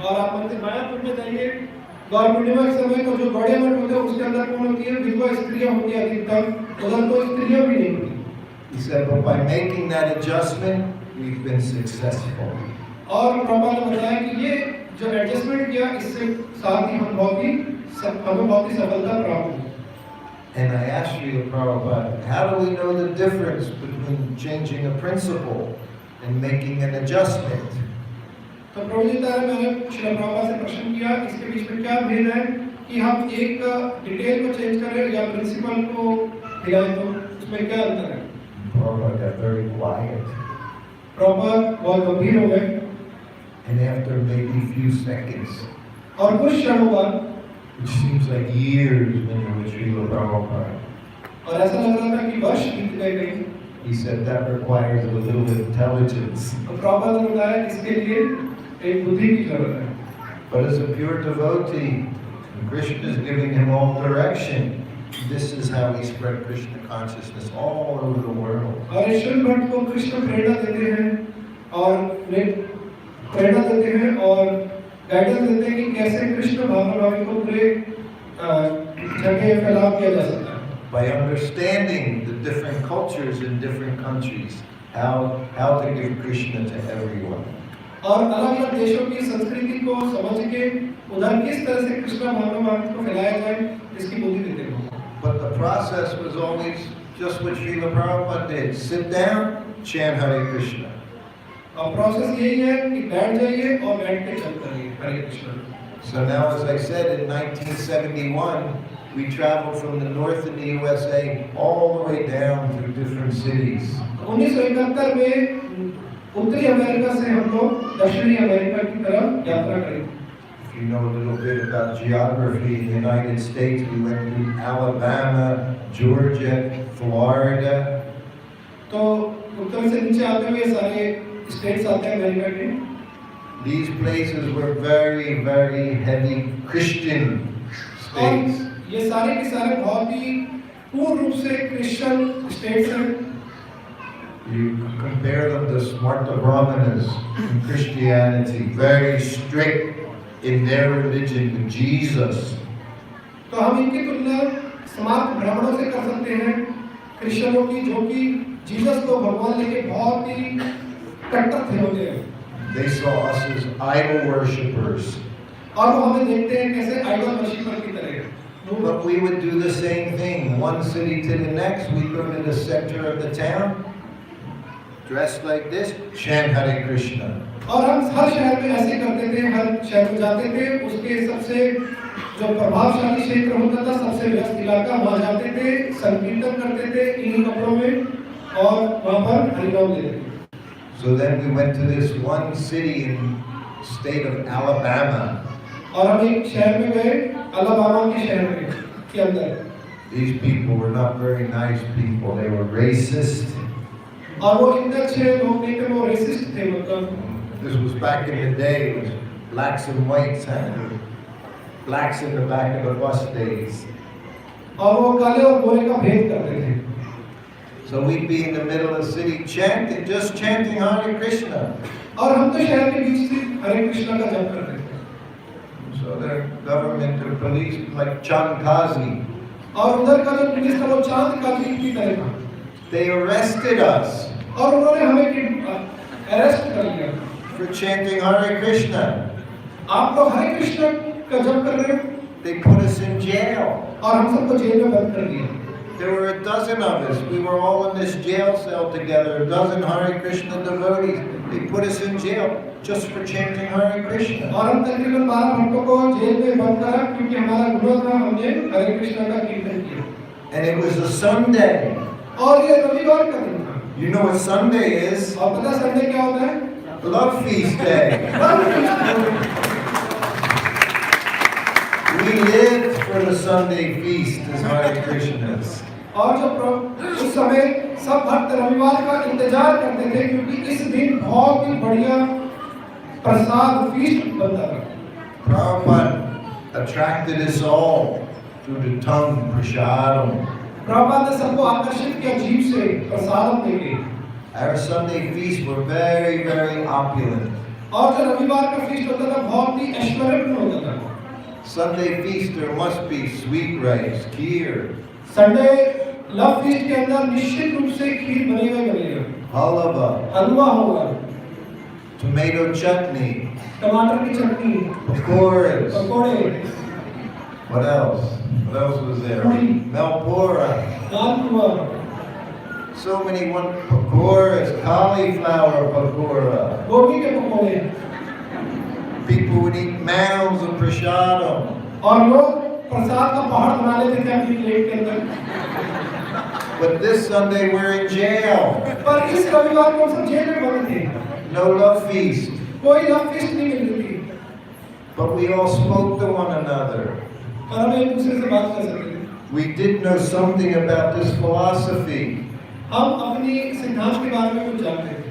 Speaker 2: और आप मंदिर मायापुर में जाइए, गौर पूर्णिमा के समय को जो बड़े मठ होते हैं उसके अंदर कौन होती है? विधवा स्त्रियां होती हैं अधिकतर, उधर तो स्त्रियां भी नहीं होती।
Speaker 1: He said, but by making that adjustment, we've been successful.
Speaker 2: और प्रभुपाद ने बताया कि ये जो एडजस्टमेंट किया इससे साथ ही हमें बहुत ही सफलता प्राप्त हुई।
Speaker 1: And I asked Srila Prabhupada, how do we know the difference between changing a principle and making an adjustment?
Speaker 2: तो प्रभुजी द्वारा मैंने श्रील प्रभुपाद से प्रश्न किया इसके बीच में क्या भेद है कि हम एक डिटेल को चेंज करें या प्रिंसिपल को हिलाएं, तो उसमें क्या अंतर है?
Speaker 1: Prabhupada got very quiet.
Speaker 2: Prabhupada बहुत गंभीर हो गए।
Speaker 1: And after maybe a few seconds,
Speaker 2: और कुछ क्षणों बाद,
Speaker 1: which seems like years when you're with Srila Prabhupada,
Speaker 2: और ऐसा लग रहा था कि वर्ष बीत गए,
Speaker 1: he said that requires a little intelligence.
Speaker 2: तो प्रभुपाद ने बताया इसके लिए एक बुद्धि की जरूरत है।
Speaker 1: But as a pure devotee, Krishna is giving him all direction. This is how we spread Krishna consciousness all over the world.
Speaker 2: और ईश्वर भक्त को कृष्ण प्रेरणा देते हैं और गाइडेंस देते हैं कि कैसे कृष्ण भावना को पूरे जगह फैलाव किया जा सकता है।
Speaker 1: By understanding the different cultures in different countries, how to give Krishna to everyone.
Speaker 2: और अलग-अलग देशों की संस्कृति को समझ के उधर किस तरह से कृष्ण भावना को फैलाया जाए इसकी बुद्धि देते हैं।
Speaker 1: But the process was always just what Srila Prabhupada did. Sit down, chant Hare Krishna.
Speaker 2: और प्रोसेस यही है कि बैठ जाइए और बैठ के चलते रहिए हरे Krishna.
Speaker 1: So now, as I said, in 1971, we traveled from the north of the USA all the way down through different cities.
Speaker 2: 1971 में उत्तरी अमेरिका से हम लोग दक्षिणी अमेरिका की तरफ यात्रा करी।
Speaker 1: If you know a little bit about geography in the United States, we went through Alabama, Georgia, Florida.
Speaker 2: तो उत्तर से नीचे आते हुए सारे स्टेट्स आते हैं अमेरिका के।
Speaker 1: These places were very, very heavy Christian states.
Speaker 2: और ये सारे के सारे बहुत ही पूर्ण रूप से क्रिश्चियन स्टेट्स हैं।
Speaker 1: You compare them to Smarta Brahmanas in Christianity, very strict in their religion with Jesus.
Speaker 2: तो हम इनकी तुलना स्मार्ट ब्राह्मणों से कर सकते हैं, क्रिश्चियनों की, जो कि जीसस को भगवान लेके बहुत ही कट्टर थे होते हैं।
Speaker 1: They saw us as idol worshippers.
Speaker 2: और वो हमें देखते हैं कैसे आइडल वर्शिपर की तरह।
Speaker 1: But we would do the same thing, one city to the next. We'd go to the center of the town, dressed like this, chant Hare Krishna.
Speaker 2: और हम हर शहर में ऐसे करते थे, हर शहर में जाते थे, उसके सबसे जो प्रभावशाली क्षेत्र होता था, सबसे व्यस्त इलाका, वहाँ जाते थे, संकीर्तन करते थे इन्हीं कपड़ों में और वहाँ पर हरिनाम लेते थे।
Speaker 1: So then we went to this one city in state of Alabama.
Speaker 2: और हम एक शहर में गए, अलाबामा के शहर में के अंदर।
Speaker 1: These people were not very nice people. They were racist.
Speaker 2: और वो इतने अच्छे लोग नहीं थे, वो रेसिस्ट थे मतलब।
Speaker 1: This was back in the day. It was blacks and whites, huh? Blacks in the back of the bus days.
Speaker 2: और वो काले और गोरे का भेद करते थे।
Speaker 1: So we'd be in the middle of the city chanting, just chanting Hare Krishna.
Speaker 2: और हम तो शहर के बीच से हरे कृष्णा का जप करते थे।
Speaker 1: So the government, the police, like Chandkazi,
Speaker 2: और उधर का जो पुलिस था वो चांद काजी की तरह था।
Speaker 1: they arrested us
Speaker 2: और उन्होंने हमें अरेस्ट कर लिया।
Speaker 1: for chanting Hare Krishna.
Speaker 2: आप तो हरे कृष्ण का जप कर रहे हो।
Speaker 1: They put us in jail.
Speaker 2: और हम सबको जेल में बंद कर दिया।
Speaker 1: There were a dozen of us. We were all in this jail cell together. A dozen Hare Krishna devotees. They put us in jail just for chanting Hare Krishna.
Speaker 2: और हम तकरीबन 12 घंटों को जेल में बंद करा क्योंकि हमारा गुनाह था, हमने हरे कृष्ण का कीर्तन किया।
Speaker 1: And it was a Sunday.
Speaker 2: और ये रविवार का दिन था।
Speaker 1: You know what Sunday is?
Speaker 2: और पता संडे क्या होता है?
Speaker 1: Love Feast Day. We lived for the Sunday feast as Hare Krishnas.
Speaker 2: और जब उस समय सब भक्त रविवार का इंतजार करते थे क्योंकि इस दिन बहुत ही बढ़िया प्रसाद फीस्ट बनता था।
Speaker 1: Prabhupada attracted us all through the tongue prasadam.
Speaker 2: Prabhupada ने सबको आकर्षित किया जीव से प्रसाद देके।
Speaker 1: Our Sunday feasts were very, very opulent.
Speaker 2: और जो रविवार का फीस्ट होता था बहुत ही ऐश्वर्यपूर्ण होता था।
Speaker 1: Sunday feast there must be sweet rice, kheer,
Speaker 2: Sunday love feast के अंदर निश्चित रूप से खीर बनेगा,
Speaker 1: halava,
Speaker 2: हलवा होगा,
Speaker 1: tomato chutney,
Speaker 2: टमाटर की चटनी,
Speaker 1: pakoras.
Speaker 2: पकोड़े,
Speaker 1: What else? What else was there? Melpura.
Speaker 2: Dal,
Speaker 1: So many pakoras, cauliflower pakora.
Speaker 2: गोभी के पकोड़े।
Speaker 1: People would eat mounds of prasadam.
Speaker 2: और लोग प्रसाद का पहाड़ बना लेते थे अपनी प्लेट के अंदर।
Speaker 1: But this Sunday we're in jail.
Speaker 2: पर इस रविवार को सब जेल में बंद थे।
Speaker 1: No love feast.
Speaker 2: कोई लव फीस्ट नहीं मिल रही थी।
Speaker 1: But we all spoke to one another.
Speaker 2: और हम एक दूसरे से बात कर सकते थे।
Speaker 1: We did know something about this philosophy.
Speaker 2: हम अपनी सिद्धांत के बारे में कुछ जानते थे।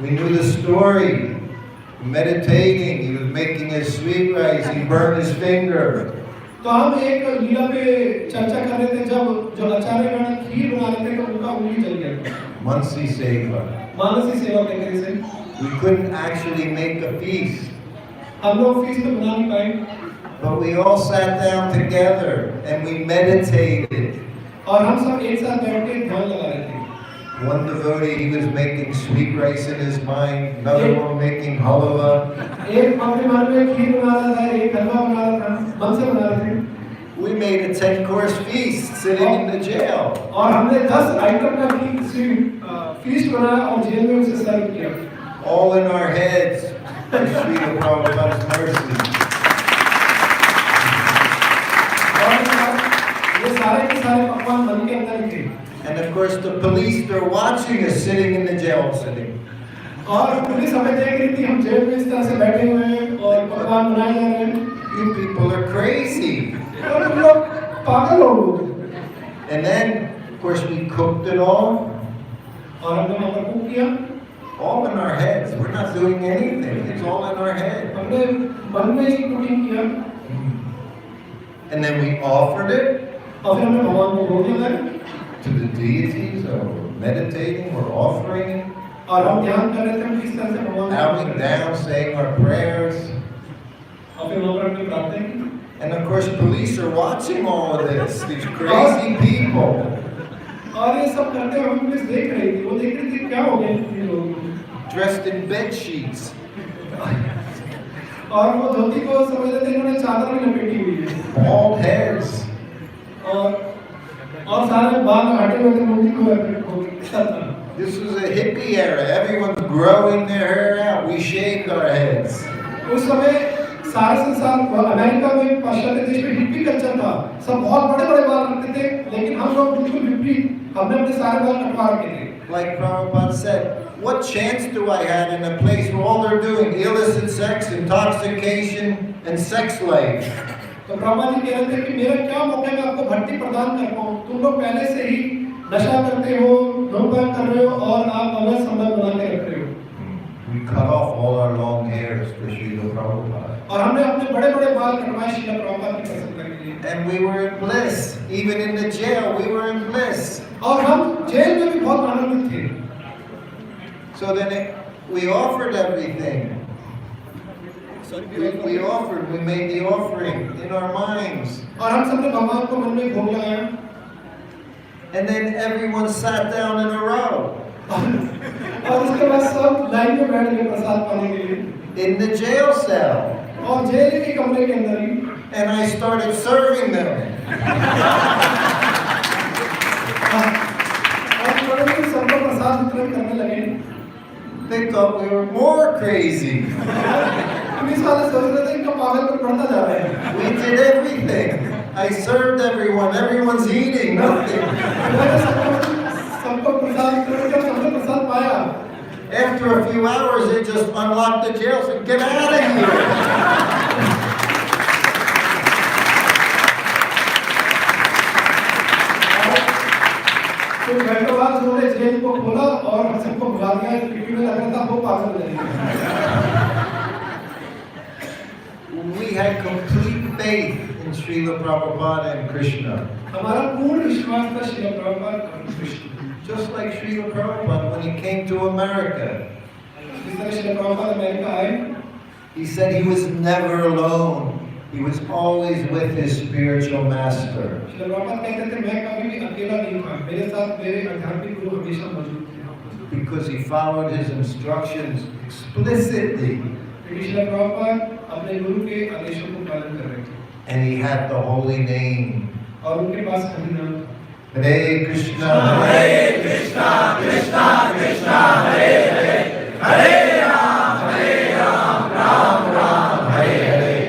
Speaker 1: We knew the story. Meditating, he was making his sweet rice, he burned his finger.
Speaker 2: तो हम एक लीला पे चर्चा कर रहे थे जब जो आचार्य गण खीर बना रहे थे तो उनका उंगली जल गया।
Speaker 1: Mansi Seva.
Speaker 2: मानसी सेवा के करे से
Speaker 1: We couldn't actually make a feast,
Speaker 2: हम लोग फीस्ट तो बना नहीं पाए।
Speaker 1: but we all sat down together and we meditated.
Speaker 2: और हम सब एक साथ बैठ के ध्यान लगा रहे थे।
Speaker 1: One devotee, he was making sweet rice in his mind, another one making halava.
Speaker 2: एक अपने मन में खीर बना रहा था, एक हलवा बना रहा था, मन से बना रहे थे।
Speaker 1: We made a 10-course feast sitting in the jail.
Speaker 2: और हमने 10 आइटम का फीस्ट बनाया और जेल में उसे सर्व किया।
Speaker 1: All in our heads, by Srila Prabhupada's mercy.
Speaker 2: ये सारे के सारे पकवान मन के अंदर थे।
Speaker 1: And of course the police, they're watching us sitting in the jail sitting.
Speaker 2: और पुलिस हमें देख रही थी, हम जेल में इस तरह से बैठे हुए हैं और पकवान बनाए जा रहे हैं।
Speaker 1: You people are crazy.
Speaker 2: और तुम लोग पागल हो।
Speaker 1: And then, of course, we cooked it all.
Speaker 2: और हमने वहाँ पर कुक किया।
Speaker 1: All in our heads. We're not doing anything. It's all in our head.
Speaker 2: हमने मन में ही कुकिंग किया।
Speaker 1: And then we offered it
Speaker 2: और फिर हमने भगवान को भोग लगाया।
Speaker 1: to the deities, or meditating, or offering,
Speaker 2: और हम ध्यान कर रहे थे हम किस तरह से भगवान को
Speaker 1: bowing down, saying our prayers.
Speaker 2: और फिर वहाँ पर हमने प्रार्थना की।
Speaker 1: And of course, police are watching all of this. These crazy people.
Speaker 2: और ये सब करते हुए पुलिस देख रही थी, वो देख रही थी क्या हो गया इन लोगों को।
Speaker 1: Dressed in bed sheets.
Speaker 2: और वो धोती को समझ लेते इन्होंने चादर में लपेटी हुई है।
Speaker 1: Bald heads.
Speaker 2: और सारे बाल हटे हुए थे, मुंडी को लपेटे।
Speaker 1: This was a hippie era. Everyone's growing their hair out. We shave our heads.
Speaker 2: उस समय सारे संसार अमेरिका में पाश्चात्य देश में हिप्पी कल्चर था, सब बहुत बड़े-बड़े बाल रखते थे, लेकिन हम लोग बिल्कुल विपरीत, हमने अपने सारे बाल कटवा रखे थे।
Speaker 1: Like Prabhupada said, what chance do I have in a place where all they're doing illicit sex, intoxication, and sex life?
Speaker 2: तो प्रभुपाद जी कह रहे थे कि मेरा क्या मौका है मैं आपको भक्ति प्रदान कर पाऊँ, तुम लोग पहले से ही नशा करते हो, धूम्रपान कर रहे हो और आप अवैध संबंध बना के रख रहे हो।
Speaker 1: We cut off all our long hairs for Srila Prabhupada.
Speaker 2: और हमने अपने बड़े-बड़े बाल कटवाए श्रील प्रभुपाद की प्रसन्नता के लिए।
Speaker 1: And we were in bliss. Even in the jail, we were in bliss.
Speaker 2: और हम जेल में भी बहुत आनंदित थे।
Speaker 1: So then we offered everything. We offered, we made the offering in our minds.
Speaker 2: और हम सबने भगवान को मन में भोग लगाया।
Speaker 1: And then everyone sat down in a row.
Speaker 2: और उसके बाद सब लाइन में बैठ गए प्रसाद पाने के लिए।
Speaker 1: In the jail cell.
Speaker 2: और जेल के कमरे के अंदर ही।
Speaker 1: And I started serving them.
Speaker 2: और तुरंत सबको प्रसाद वितरण करने लगे।
Speaker 1: They thought we were more crazy.
Speaker 2: Police वाले सोच रहे थे इनका पागलपन बढ़ता जा रहा है।
Speaker 1: We did everything. I served everyone. Everyone's eating. Nothing.
Speaker 2: सबको प्रसाद वितरण किया, सबने प्रसाद पाया।
Speaker 1: After a few hours, they just unlocked the jail and said, "Get out of here!"
Speaker 2: तो घंटों बाद उन्होंने जेल को खोला और हम सबको बुला दिया, क्योंकि उन्हें लग रहा था वो पागल है।
Speaker 1: We had complete faith in Srila Prabhupada and Krishna.
Speaker 2: हमारा पूर्ण विश्वास था श्रील प्रभुपाद और Krishna.
Speaker 1: Just like Srila Prabhupada when he came to America.
Speaker 2: जिस तरह श्रील प्रभुपाद अमेरिका आए,
Speaker 1: He said he was never alone. He was always with his spiritual master.
Speaker 2: Srila Prabhupada कहते थे मैं कभी भी अकेला नहीं था, मेरे साथ मेरे आध्यात्मिक गुरु हमेशा मौजूद थे।
Speaker 1: Because he followed his instructions explicitly.
Speaker 2: क्योंकि श्रील प्रभुपाद अपने गुरु के आदेशों को पालन कर रहे थे।
Speaker 1: And he had the holy name.
Speaker 2: और उनके पास हरि नाम था।
Speaker 1: Hare Krishna,
Speaker 3: Hare Krishna, Krishna Krishna, Hare Hare, Hare Ram, Ram Ram, Hare Hare.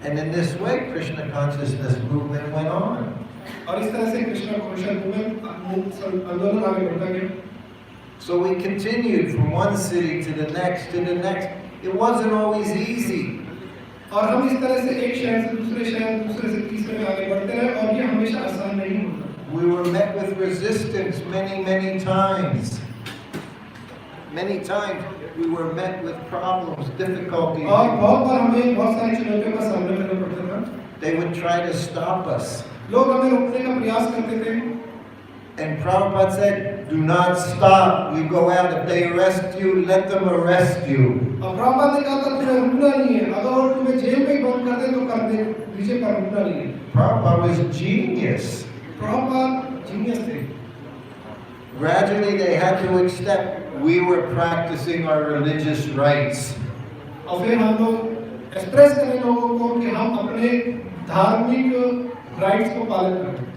Speaker 1: and in this way, Krishna consciousness movement went on.
Speaker 2: और इस तरह से कृष्ण कौशल मूवमेंट आंदोलन आगे बढ़ता गया।
Speaker 1: So we continued from one city to the next to the next. It wasn't always easy.
Speaker 2: और हम इस तरह से एक शहर से दूसरे शहर, दूसरे से तीसरे में आगे बढ़ते रहे और ये हमेशा आसान नहीं होता।
Speaker 1: We were met with resistance many times. Many times we were met with problems, difficulties.
Speaker 2: और बहुत बार हमें बहुत सारी चुनौतियों का सामना करना पड़ता था।
Speaker 1: They would try to stop us.
Speaker 2: लोग हमें रोकने का प्रयास करते थे।
Speaker 1: And Prabhupada said, "Do not stop. You go out. If they arrest you, let them arrest you."
Speaker 2: और प्रभुपाद ने कहा था तुम्हें रुकना नहीं है, अगर वो तुम्हें जेल में ही बंद कर दे तो कर दे, पीछे पर रुकना नहीं है।
Speaker 1: Prabhupada was a genius.
Speaker 2: Prabhupada genius थे।
Speaker 1: Gradually they had to accept we were practicing our religious rights.
Speaker 2: और फिर हम लोग एक्सप्रेस करें लोगों को कि हम अपने धार्मिक राइट्स को पालन करें।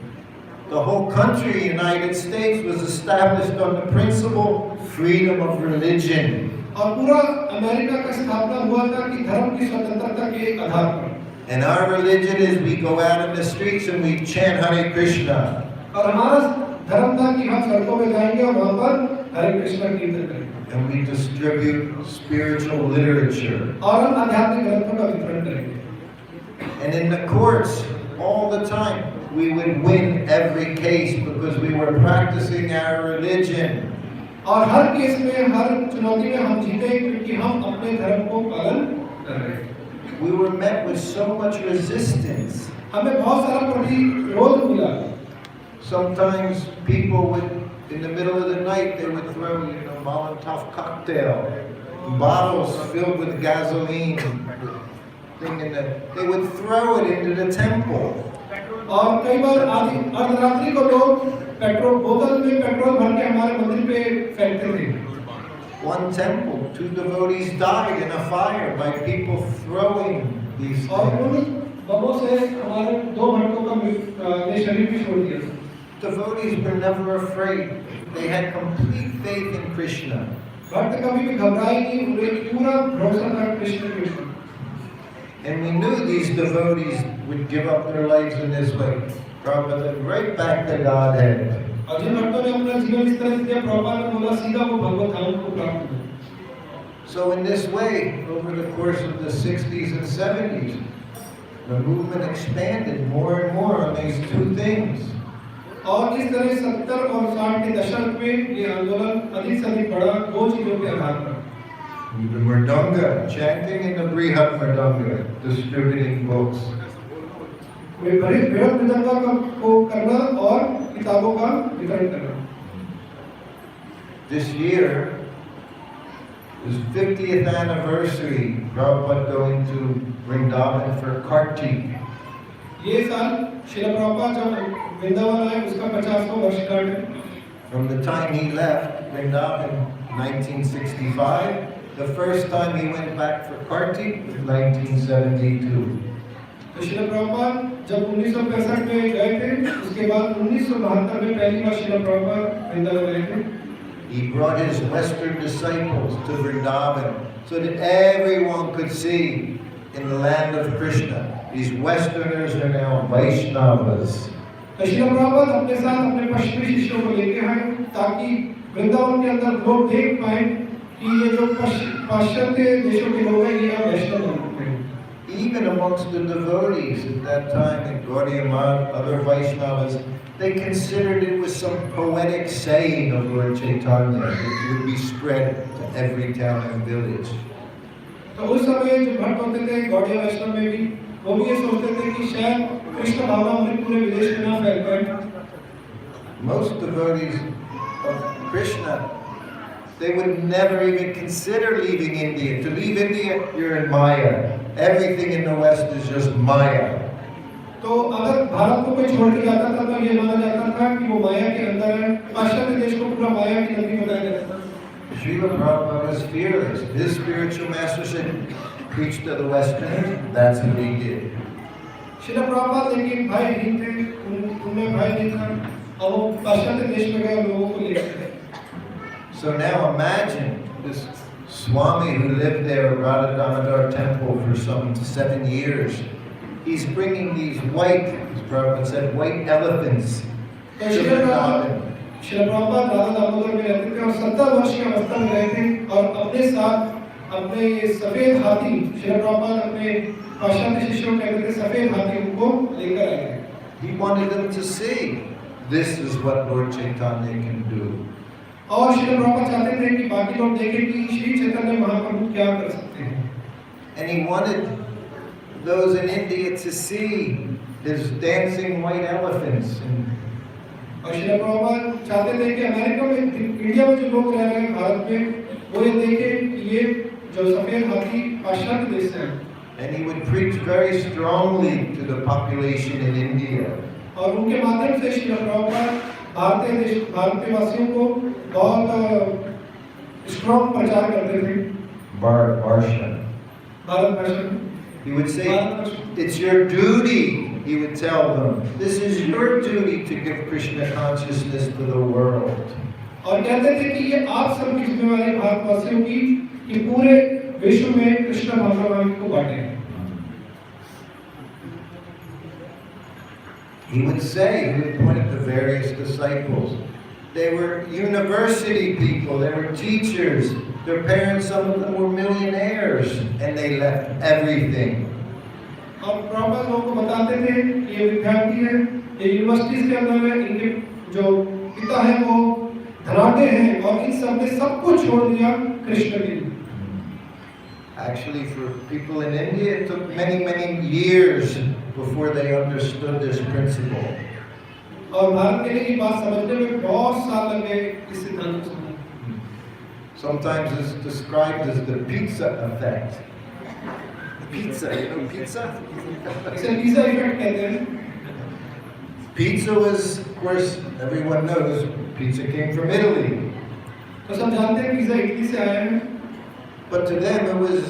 Speaker 1: The whole country, United States, was established on the principle freedom of religion.
Speaker 2: और पूरा अमेरिका का स्थापना हुआ था कि धर्म की स्वतंत्रता के आधार पर।
Speaker 1: And our religion is we go out in the streets and we chant Hare Krishna.
Speaker 2: और हमारा धर्म था कि हम सड़कों में जाएंगे और वहाँ पर हरे कृष्णा कीर्तन करें
Speaker 1: and we distribute spiritual literature.
Speaker 2: और हम आध्यात्मिक ग्रंथों का वितरण करेंगे
Speaker 1: And in the courts, all the time, we would win every case because we were practicing our religion.
Speaker 2: और हर केस में हर चुनौती में हम जीते क्योंकि हम अपने धर्म को पालन कर रहे हैं
Speaker 1: We were met with so much resistance.
Speaker 2: हमें बहुत सारा प्रतिरोध मिला
Speaker 1: Sometimes people would, in the middle of the night, they would throw, Molotov cocktail, bottles filled with gasoline, they would throw it into the temple.
Speaker 2: और कई बार आधी अर्धरात्रि को लोग पेट्रोल बोतल में पेट्रोल भर के हमारे मंदिर पे फेंकते थे
Speaker 1: One temple, 2 devotees died in a fire by people throwing these
Speaker 2: और
Speaker 1: things.
Speaker 2: उन बमों से हमारे 2 भक्तों का ने शरीर भी छोड़ दिया
Speaker 1: Devotees were never afraid. They had complete faith in Krishna.
Speaker 2: भक्त कभी भी घबराए नहीं उन्हें पूरा भरोसा था कृष्ण के ऊपर
Speaker 1: And we knew these devotees would give up their lives in this way. Prabhupada, right back to Godhead.
Speaker 2: और जिन भक्तों ने अपना जीवन इस तरह से दिया प्रभुपाद ने बोला सीधा वो भगवत धाम को प्राप्त हुआ
Speaker 1: So in this way, over the course of the 60s and 70s, the movement expanded more and more on these 2 things.
Speaker 2: और इस तरह 70 और 60 के दशक में ये आंदोलन अधिक से अधिक बढ़ा 2 चीजों के आधार पर
Speaker 1: The Mridanga, chanting in the Brihat Mridanga, distributing books.
Speaker 2: वे बृहद मृदंगा को करना और किताबों का वितरण करना
Speaker 1: This year is 50th anniversary, Prabhupada going to Vrindavan for Kartik.
Speaker 2: ये साल श्रील प्रभुपाद जब वृंदावन आए उसका 50वां वर्षगांठ है
Speaker 1: From the time he left Vrindavan, 1965, the first time he went back for Kartik was 1972.
Speaker 2: तो श्रील प्रभुपाद जब 1965 में गए थे उसके बाद 1972 में पहली बार श्रील प्रभुपाद वृंदावन गए थे
Speaker 1: He brought his Western disciples to Vrindavan so that everyone could see in the land of Krishna. These Westerners are now Vaishnavas.
Speaker 2: तो श्रील प्रभुपाद अपने साथ अपने पश्चिमी शिष्यों को लेके आए ताकि वृंदावन के अंदर लोग देख पाए कि ये जो पाश्चात्य देशों के लोग हैं ये अब वैष्णव बन चुके हैं
Speaker 1: Even amongst the devotees at that time, in Gaudiya Math, other Vaishnavas, they considered it was some poetic saying of Lord Chaitanya that would be spread to every town and village.
Speaker 2: तो उस समय जो भक्त होते थे गौड़िया वैष्णव में भी वो भी ये सोचते थे कि शायद कृष्ण भावना हमारे पूरे विदेश में ना फैल पाए
Speaker 1: Most devotees of Krishna, they would never even consider leaving India. To leave India, you're in Maya. Everything in the West is just Maya.
Speaker 2: तो अगर भारत को कोई छोड़ के जाता था तो ये माना जाता था कि वो माया के अंदर है पाश्चात्य देश को पूरा माया की नगरी बताया जाता था
Speaker 1: Srila Prabhupada was fearless. His spiritual master said, preach to the Westerners. That's what he did.
Speaker 2: Srila Prabhupada लेकिन भाई नहीं थे उनमें भाई नहीं था और वो पाश्चात्य देश में गए लोगों को लेकर गए
Speaker 1: So now imagine this Swami who lived there at Radha Damodar temple for some 7 years. He's bringing these white, as Prabhupada said, white elephants to Vrindavan.
Speaker 2: Srila Prabhupada Radha Damodar में रहते थे और 70 वर्ष की अवस्था में रहे थे और अपने साथ अपने ये सफेद हाथी श्रील प्रभुपाद अपने पाश्चात्य शिष्यों कहते थे सफेद हाथी उनको लेकर आए थे
Speaker 1: He wanted them to see this is what Lord Chaitanya can do.
Speaker 2: और श्रील प्रभुपाद चाहते थे कि बाकी लोग देखें कि श्री चैतन्य महाप्रभु क्या कर सकते हैं
Speaker 1: And he wanted those in India to see his dancing white elephants.
Speaker 2: और श्रील प्रभुपाद चाहते थे कि अमेरिका में इंडिया में जो लोग रह रहे हैं भारत में वो ये देखें कि ये जो सफेद हाथी पाश्चात्य देश से हैं
Speaker 1: And he would preach very strongly to the population in India.
Speaker 2: और उनके माध्यम से श्रील प्रभुपाद भारतीय वासियों को बहुत स्ट्रॉन्ग प्रचार करते थे
Speaker 1: Varsha.
Speaker 2: भारत भाषा में
Speaker 1: He would say, it's your duty, he would tell them. This is your duty to give Krishna consciousness to the world.
Speaker 2: और कहते थे कि ये आप सब की जिम्मेवारी भारतवासियों की कि पूरे विश्व में कृष्ण भावना को बांटें
Speaker 1: He would say, he would point to various disciples, They were university people, they were teachers. Their parents, some of them were millionaires, and they left everything.
Speaker 2: और प्रॉपर लोगों को बताते थे कि ये विद्यार्थी है, ये यूनिवर्सिटीज के अंदर है, इनके जो पिता है वो धनाढ्य हैं और इन सब ने सब कुछ छोड़ दिया कृष्ण के लिए।
Speaker 1: Actually, for people in India, it took many years before they understood this principle.
Speaker 2: और भारत के लिए ये बात समझने में बहुत साल लगे इस सिद्धांत को समझने।
Speaker 1: Sometimes it's described as the pizza effect. Pizza, you know pizza?
Speaker 2: इसे पिज़्ज़ा इफेक्ट कहते हैं।
Speaker 1: Pizza was, of course, everyone knows, pizza came from Italy.
Speaker 2: तो सब जानते हैं पिज़्ज़ा इटली से आया है।
Speaker 1: But to them it was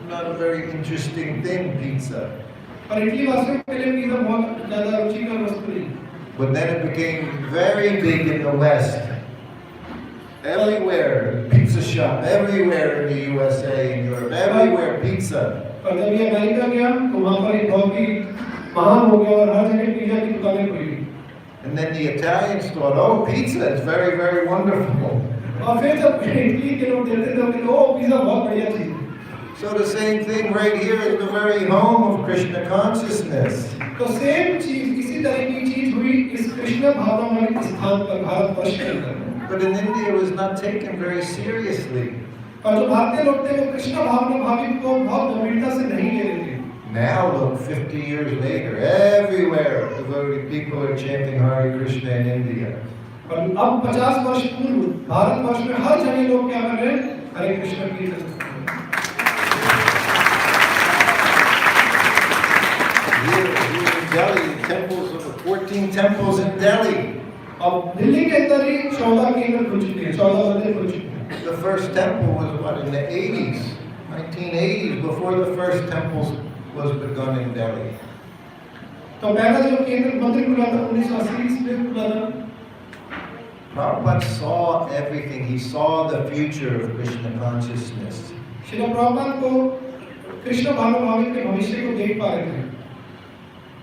Speaker 1: not a very interesting thing, pizza.
Speaker 2: और इटली वासियों के लिए पिज़्ज़ा बहुत ज़्यादा रुचिकर वस्तु नहीं।
Speaker 1: But then it became very big in the West. Everywhere, pizza shop, everywhere in the USA and Europe, everywhere pizza.
Speaker 2: और जब ये अमेरिका गया तो वहाँ पर एक बहुत ही महान हो गया और हर जगह पिज़्ज़ा की दुकानें खुली।
Speaker 1: And then the Italians thought, oh, pizza is very wonderful.
Speaker 2: और फिर जब इटली के लोग देखते थे तो ओ पिज़्ज़ा बहुत बढ़िया चीज़ है।
Speaker 1: So the same thing right here is the very home of Krishna consciousness.
Speaker 2: तो सेम चीज इसी तरह की चीज हुई इस कृष्ण भावना वाले स्थान पर भारतवर्ष के अंदर।
Speaker 1: But in India it was not taken very seriously.
Speaker 2: और जो भारतीय लोग थे वो कृष्ण भावना भावित को बहुत गंभीरता से नहीं ले रहे थे।
Speaker 1: Now look, 50 years later, everywhere devoted people are chanting Hare Krishna in India.
Speaker 2: और अब 50 वर्ष पूर्व भारतवर्ष में हर जगह लोग क्या कर रहे हैं? हरे कृष्ण की
Speaker 1: Here in Delhi, temples of the 14 temples in Delhi.
Speaker 2: अब दिल्ली के अंदर ही 14 केंद्र खुल चुके हैं, 14 मंदिर खुल चुके हैं।
Speaker 1: The first temple was what, in the 80s, 1980s, before the first temples was begun in Delhi.
Speaker 2: तो पहला जो केंद्र मंदिर खुला था 1980 में खुला था।
Speaker 1: Prabhupada saw everything. He saw the future of Krishna consciousness.
Speaker 2: Srila Prabhupada को कृष्ण भावना भावित के भविष्य को देख पा रहे थे।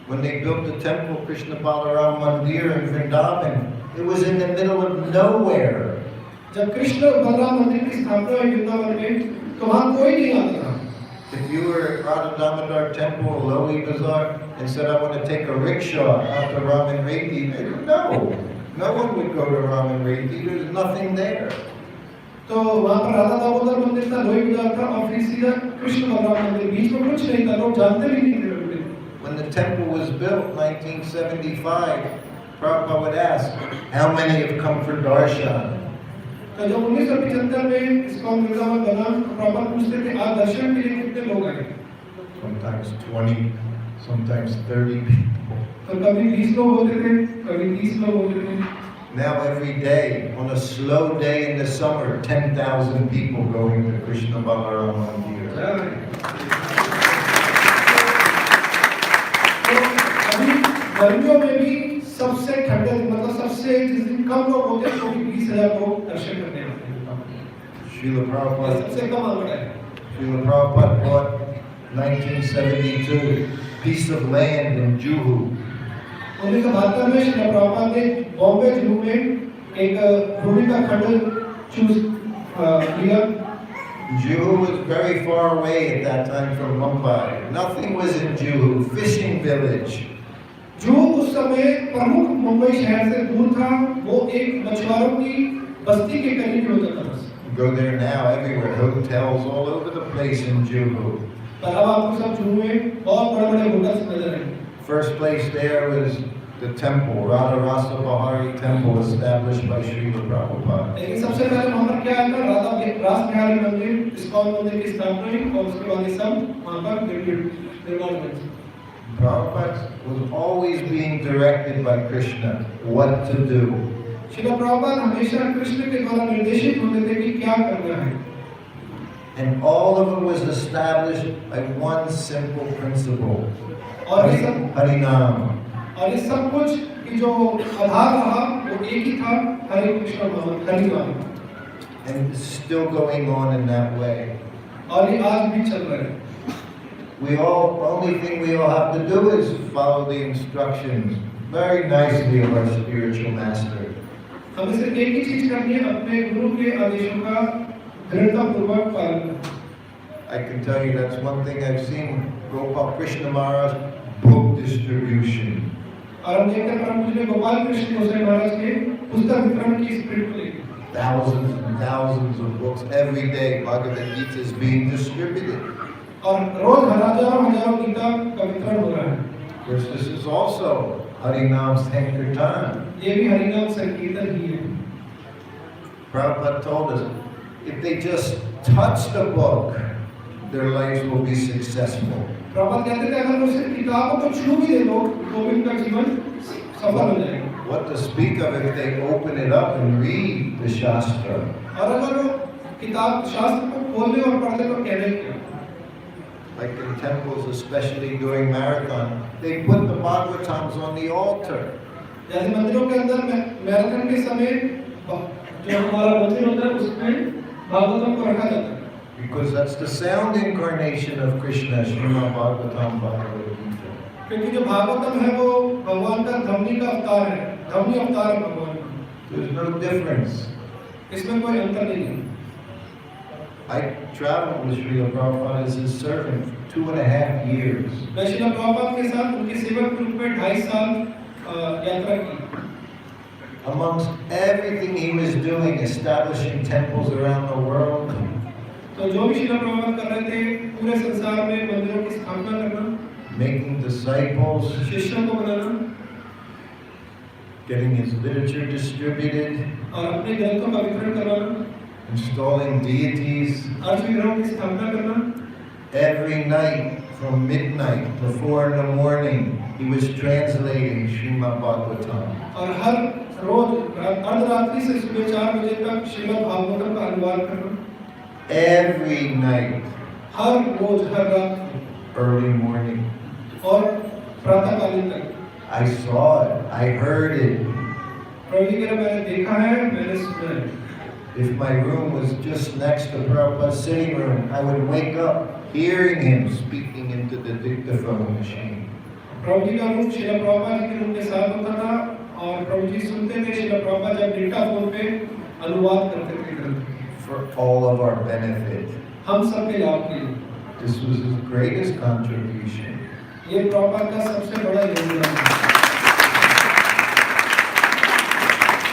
Speaker 1: When they built the temple, Krishna Balaram Mandir in Vrindavan, it was in the middle of nowhere.
Speaker 2: जब कृष्ण बलराम मंदिर की स्थापना हुई वृंदावन में, तो वहाँ कोई नहीं आता था।
Speaker 1: If you were at Radha Damodar Temple, Loli Bazaar, and said, I want to take a rickshaw out to Raman Reddy, no one would go to Raman Reddy. There's nothing there.
Speaker 2: तो वहाँ पर राधा दामोदर मंदिर था, लोही बाजार था और फिर सीधा कृष्ण बलराम मंदिर, बीच में कुछ नहीं था, लोग जानते भी नहीं थे।
Speaker 1: When the temple was built, 1975, Prabhupada would ask, how many have come for darshan?
Speaker 2: तो जब 1975 में इसको वृंदावन बना, तो प्रभुपाद पूछते थे, आज दर्शन के लिए कितने लोग आए?
Speaker 1: Sometimes 20, sometimes 30 people.
Speaker 2: तो कभी 20 लोग होते थे, कभी 30 लोग होते थे।
Speaker 1: Now every day, on a slow day in the summer, 10,000 people going to Krishna Balaram Mandir.
Speaker 2: गर्मियों में भी सबसे ठंडे दिन, मतलब सबसे जिस दिन कम लोग होते हैं, तो भी 20,000 लोग दर्शन करने आते हैं।
Speaker 1: Srila Prabhupada,
Speaker 2: सबसे कम आंकड़ा है।
Speaker 1: Srila Prabhupada bought 1972 piece of land in Juhu.
Speaker 2: 1972 में श्रील प्रभुपाद ने बॉम्बे जू में एक भूमि का खंड लिया।
Speaker 1: Juhu was very far away at that time from Mumbai. Nothing was in Juhu. Fishing village.
Speaker 2: जो उस समय प्रमुख मुंबई शहर से दूर था, वो एक मछुआरों की बस्ती के करीब होता था।
Speaker 1: Go there now, everywhere. Hotels all over the place in Juhu.
Speaker 2: पर अब आपको सब जू में बहुत बड़े-बड़े होटल्स नजर आएंगे।
Speaker 1: First place there was the temple, Radha Rasa Bahari temple, established by Srila Prabhupada.
Speaker 2: लेकिन सबसे पहले वहाँ पर क्या आया था? राधा रास बिहारी मंदिर, इस्कॉन मंदिर की स्थापना हुई और उसके बाद ये सब वहाँ पर निर्माण हुए।
Speaker 1: Prabhupada was always being directed by Krishna what to do.
Speaker 2: Srila Prabhupada हमेशा कृष्ण के द्वारा निर्देशित होते थे कि क्या करना है।
Speaker 1: And all of it was established by one simple principle.
Speaker 2: और ये सब
Speaker 1: Harinam.
Speaker 2: और ये सब कुछ की जो आधार रहा वो एक ही था, हरे कृष्ण नाम, हरि नाम।
Speaker 1: And it's still going on in that way.
Speaker 2: और ये आज भी चल रहा है।
Speaker 1: Only thing we all have to do is follow the instructions very nicely of our spiritual master.
Speaker 2: हमें सिर्फ एक ही चीज करनी है, अपने गुरु के आदेशों का दृढ़तापूर्वक पालन करना।
Speaker 1: I can tell you that's one thing I've seen Gopal Krishna Maharaj book distribution.
Speaker 2: और हम देखते हैं प्रभु जी ने गोपाल कृष्ण गोसाई महाराज के पुस्तक वितरण की स्पिरिट को लेकर
Speaker 1: Thousands and thousands of books every day. Bhagavad Gita is being distributed.
Speaker 2: और रोज हजारों हजारों गीता का वितरण हो रहा है।
Speaker 1: Which this is also Harinam Sankirtan.
Speaker 2: ये भी हरिनाम संकीर्तन ही है।
Speaker 1: Prabhupada told us, if they just touch the book, their lives will be successful.
Speaker 2: Prabhupada कहते थे अगर उस किताब को छू भी दे लो तो भी उनका जीवन सफल हो जाएगा।
Speaker 1: What to speak of if they open it up and read the Shastra?
Speaker 2: और अगर वो किताब शास्त्र को खोले और पढ़े तो कहने क्या?
Speaker 1: Like in temples, especially during marathon, they put the Bhagavatams on the altar.
Speaker 2: जैसे मंदिरों के अंदर मैराथन के समय जो हमारा मंदिर होता है उसमें भागवतम को रखा जाता है।
Speaker 1: Because that's the sound incarnation of Krishna, Srimad Bhagavatam Bhagavad Gita.
Speaker 2: क्योंकि जो भागवतम है वो भगवान का ध्वनि का अवतार है, ध्वनि अवतार है भगवान का।
Speaker 1: There's no difference.
Speaker 2: इसमें कोई अंतर नहीं है।
Speaker 1: I traveled with Srila Prabhupada as his servant 2.5 years.
Speaker 2: मैं श्रील प्रभुपाद के साथ उनके सेवक के रूप में 2.5 साल यात्रा की।
Speaker 1: Amongst everything he was doing, establishing temples around the world,
Speaker 2: तो जो भी श्रील प्रभुपाद कर रहे थे पूरे संसार में मंदिरों की स्थापना करना,
Speaker 1: making disciples,
Speaker 2: शिष्यों को बनाना
Speaker 1: getting his literature distributed,
Speaker 2: और अपने ग्रंथों का वितरण करवाना,
Speaker 1: installing deities.
Speaker 2: अर्थ विग्रहों की स्थापना करना।
Speaker 1: Every night from midnight to 4 in the morning, he was translating Srimad Bhagavatam.
Speaker 2: और हर रोज अर्धरात्रि से सुबह 4 बजे तक श्रीमद् भागवतम का अनुवाद करना।
Speaker 1: Every night,
Speaker 2: हर रोज हर रात
Speaker 1: early morning.
Speaker 2: और प्रातःकालीन तक।
Speaker 1: I saw it, I heard it.
Speaker 2: प्रभु जी कह रहे मैंने देखा है, मैंने सुना है।
Speaker 1: If my room was just next to Prabhupada's sitting room, I would wake up hearing him speaking into the dictaphone machine.
Speaker 2: प्रभु जी का रूम श्रील प्रभुपाद जी के रूम के साथ होता था और प्रभु जी सुनते थे श्रील प्रभुपाद जब डिक्टाफोन पे अनुवाद करते थे ग्रंथ।
Speaker 1: For all of our benefit.
Speaker 2: हम सबके लाभ के लिए।
Speaker 1: This was his greatest contribution.
Speaker 2: ये प्रभुपाद का सबसे बड़ा योगदान है।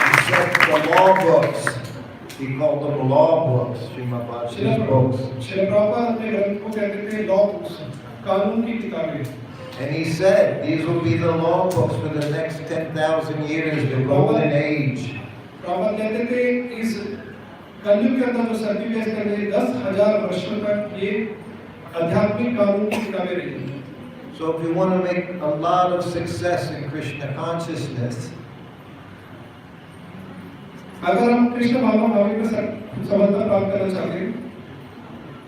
Speaker 1: He said the law books. He called them law books. Srimad Bhagavatam's books.
Speaker 2: Srila Prabhupada अपने ग्रंथ को कहते थे लॉ बुक्स, कानून की किताबें।
Speaker 1: And he said these will be the law books for the next 10,000 years, the golden age.
Speaker 2: Prabhupada कहते थे इस कलयुग के अंदर जो सत्युग है इसके अंदर 10,000 वर्षों तक ये आध्यात्मिक कानून की किताबें रहेंगी।
Speaker 1: So if you want to make a lot of success in Krishna consciousness,
Speaker 2: अगर हम कृष्ण भावनाभावी में सफलता प्राप्त करना चाहते हैं,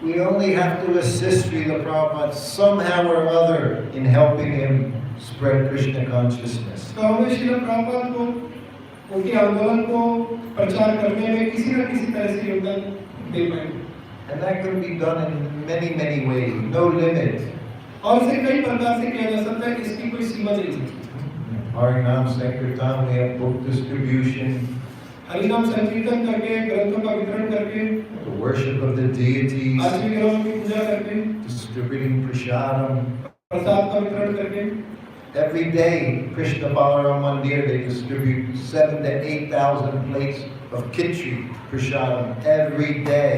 Speaker 1: we only have to assist Srila Prabhupada somehow or other in helping him spread Krishna consciousness.
Speaker 2: तो हमें श्रील प्रभुपाद को उनके आंदोलन को प्रचार करने में किसी न किसी तरह से योगदान दे पाएं।
Speaker 1: And that can be done in many, many ways, no limit.
Speaker 2: और इसे कई प्रकार से किया जा सकता है, इसकी कोई सीमा नहीं है।
Speaker 1: Harinam Sankirtan, we have book distribution,
Speaker 2: हरिनाम संकीर्तन करके, ग्रंथों का वितरण करके,
Speaker 1: the worship of the deities,
Speaker 2: आश्रय ग्रहों की पूजा करके,
Speaker 1: distributing prasadam.
Speaker 2: प्रसाद का वितरण करके।
Speaker 1: Every day, Krishna Balaram Mandir, they distribute 7,000 to 8,000 plates of khichdi, prasadam, every day.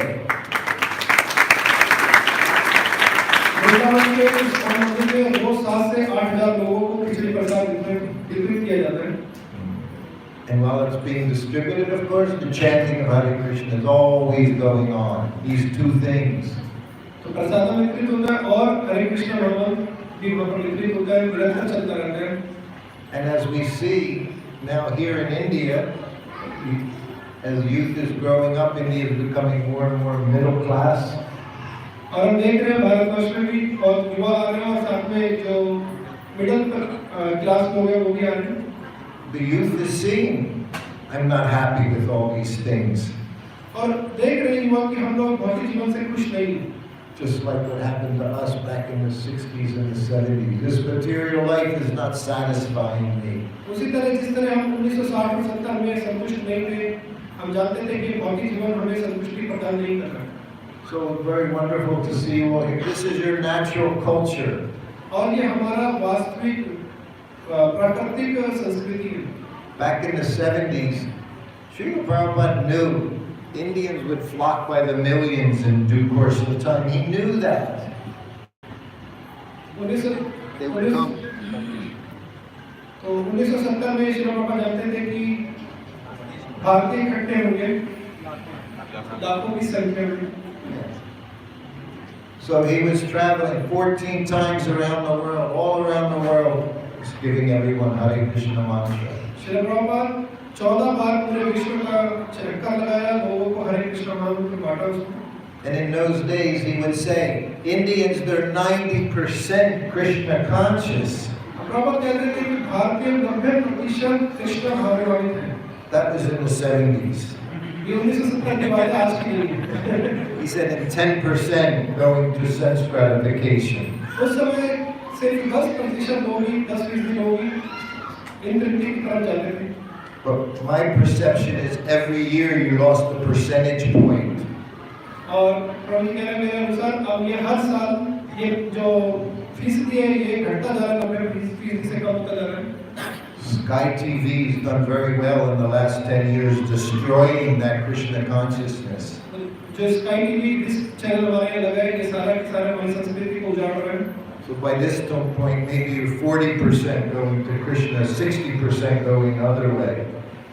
Speaker 2: Vrindavan के इस मंदिर में रोज 7 से 8,000 लोगों को खिचड़ी प्रसाद वितरित किया जाता है।
Speaker 1: And while it's being distributed, of course, the chanting of Hare Krishna is always going on. These two things.
Speaker 2: तो प्रसाद वितरित होता है और हरे कृष्ण भगवान भी वितरित होता है, निरंतर चलता रहता है।
Speaker 1: And as we see now here in India, as youth is growing up, India is becoming more and more middle class.
Speaker 2: और हम देख रहे हैं भारतवर्ष में भी और युवा आ रहे हैं और साथ में जो मिडिल क्लास लोग हैं वो भी आ रहे हैं।
Speaker 1: The youth is seeing, I'm not happy with all these things.
Speaker 2: और देख रहे हैं युवा कि हम लोग भौतिक जीवन से खुश नहीं हैं।
Speaker 1: just like what happened to us back in the 60s and the 70s. This material life is not satisfying me.
Speaker 2: उसी तरह जिस तरह हम 1960 और 70 में संतुष्ट नहीं थे, हम जानते थे कि भौतिक जीवन हमें संतुष्टि प्रदान नहीं कर रहा।
Speaker 1: So very wonderful to see you all here. This is your natural culture.
Speaker 2: और ये हमारा वास्तविक प्राकृतिक संस्कृति है।
Speaker 1: Back in the 70s, Srila Prabhupada knew Indians would flock by the millions in due course of time. He knew that. They would come.
Speaker 2: तो 1970 में श्री प्रभुपाद जानते थे कि भारतीय इकट्ठे होंगे लाखों की संख्या में।
Speaker 1: So he was traveling 14 times around the world, all around the world, giving everyone Hare Krishna mantra.
Speaker 2: Shri Prabhupada 14 बार पूरे विश्व का चक्कर लगाया, लोगों को हरे कृष्ण मंत्र बांटा उसको।
Speaker 1: And in those days he would say, Indians, they're 90% Krishna conscious.
Speaker 2: Prabhupada कहते थे कि भारतीय 90% कृष्ण भावनावादी थे।
Speaker 1: That was in the 70s.
Speaker 2: ये 1970 की बात आज की नहीं है।
Speaker 1: He said, and 10% going to sense gratification.
Speaker 2: उस समय सिर्फ 10% लोग ही 10% लोग ही इंद्रिय की तरफ जाते थे।
Speaker 1: But my perception is every year you lost a percentage point.
Speaker 2: और प्रभु कह रहे मेरे अनुसार अब ये हर साल ये जो फीसदी है ये घटता जा रहा है, 90% से कम होता जा रहा है।
Speaker 1: Sky TV has done very well in the last 10 years destroying that Krishna consciousness.
Speaker 2: जो स्काई टीवी इस चैनल हमारे यहाँ लगा है, ये सारा के सारा हमारी संस्कृति को उजाड़ रहा है।
Speaker 1: So by this point, maybe you're 40% going to Krishna, 60% going other way.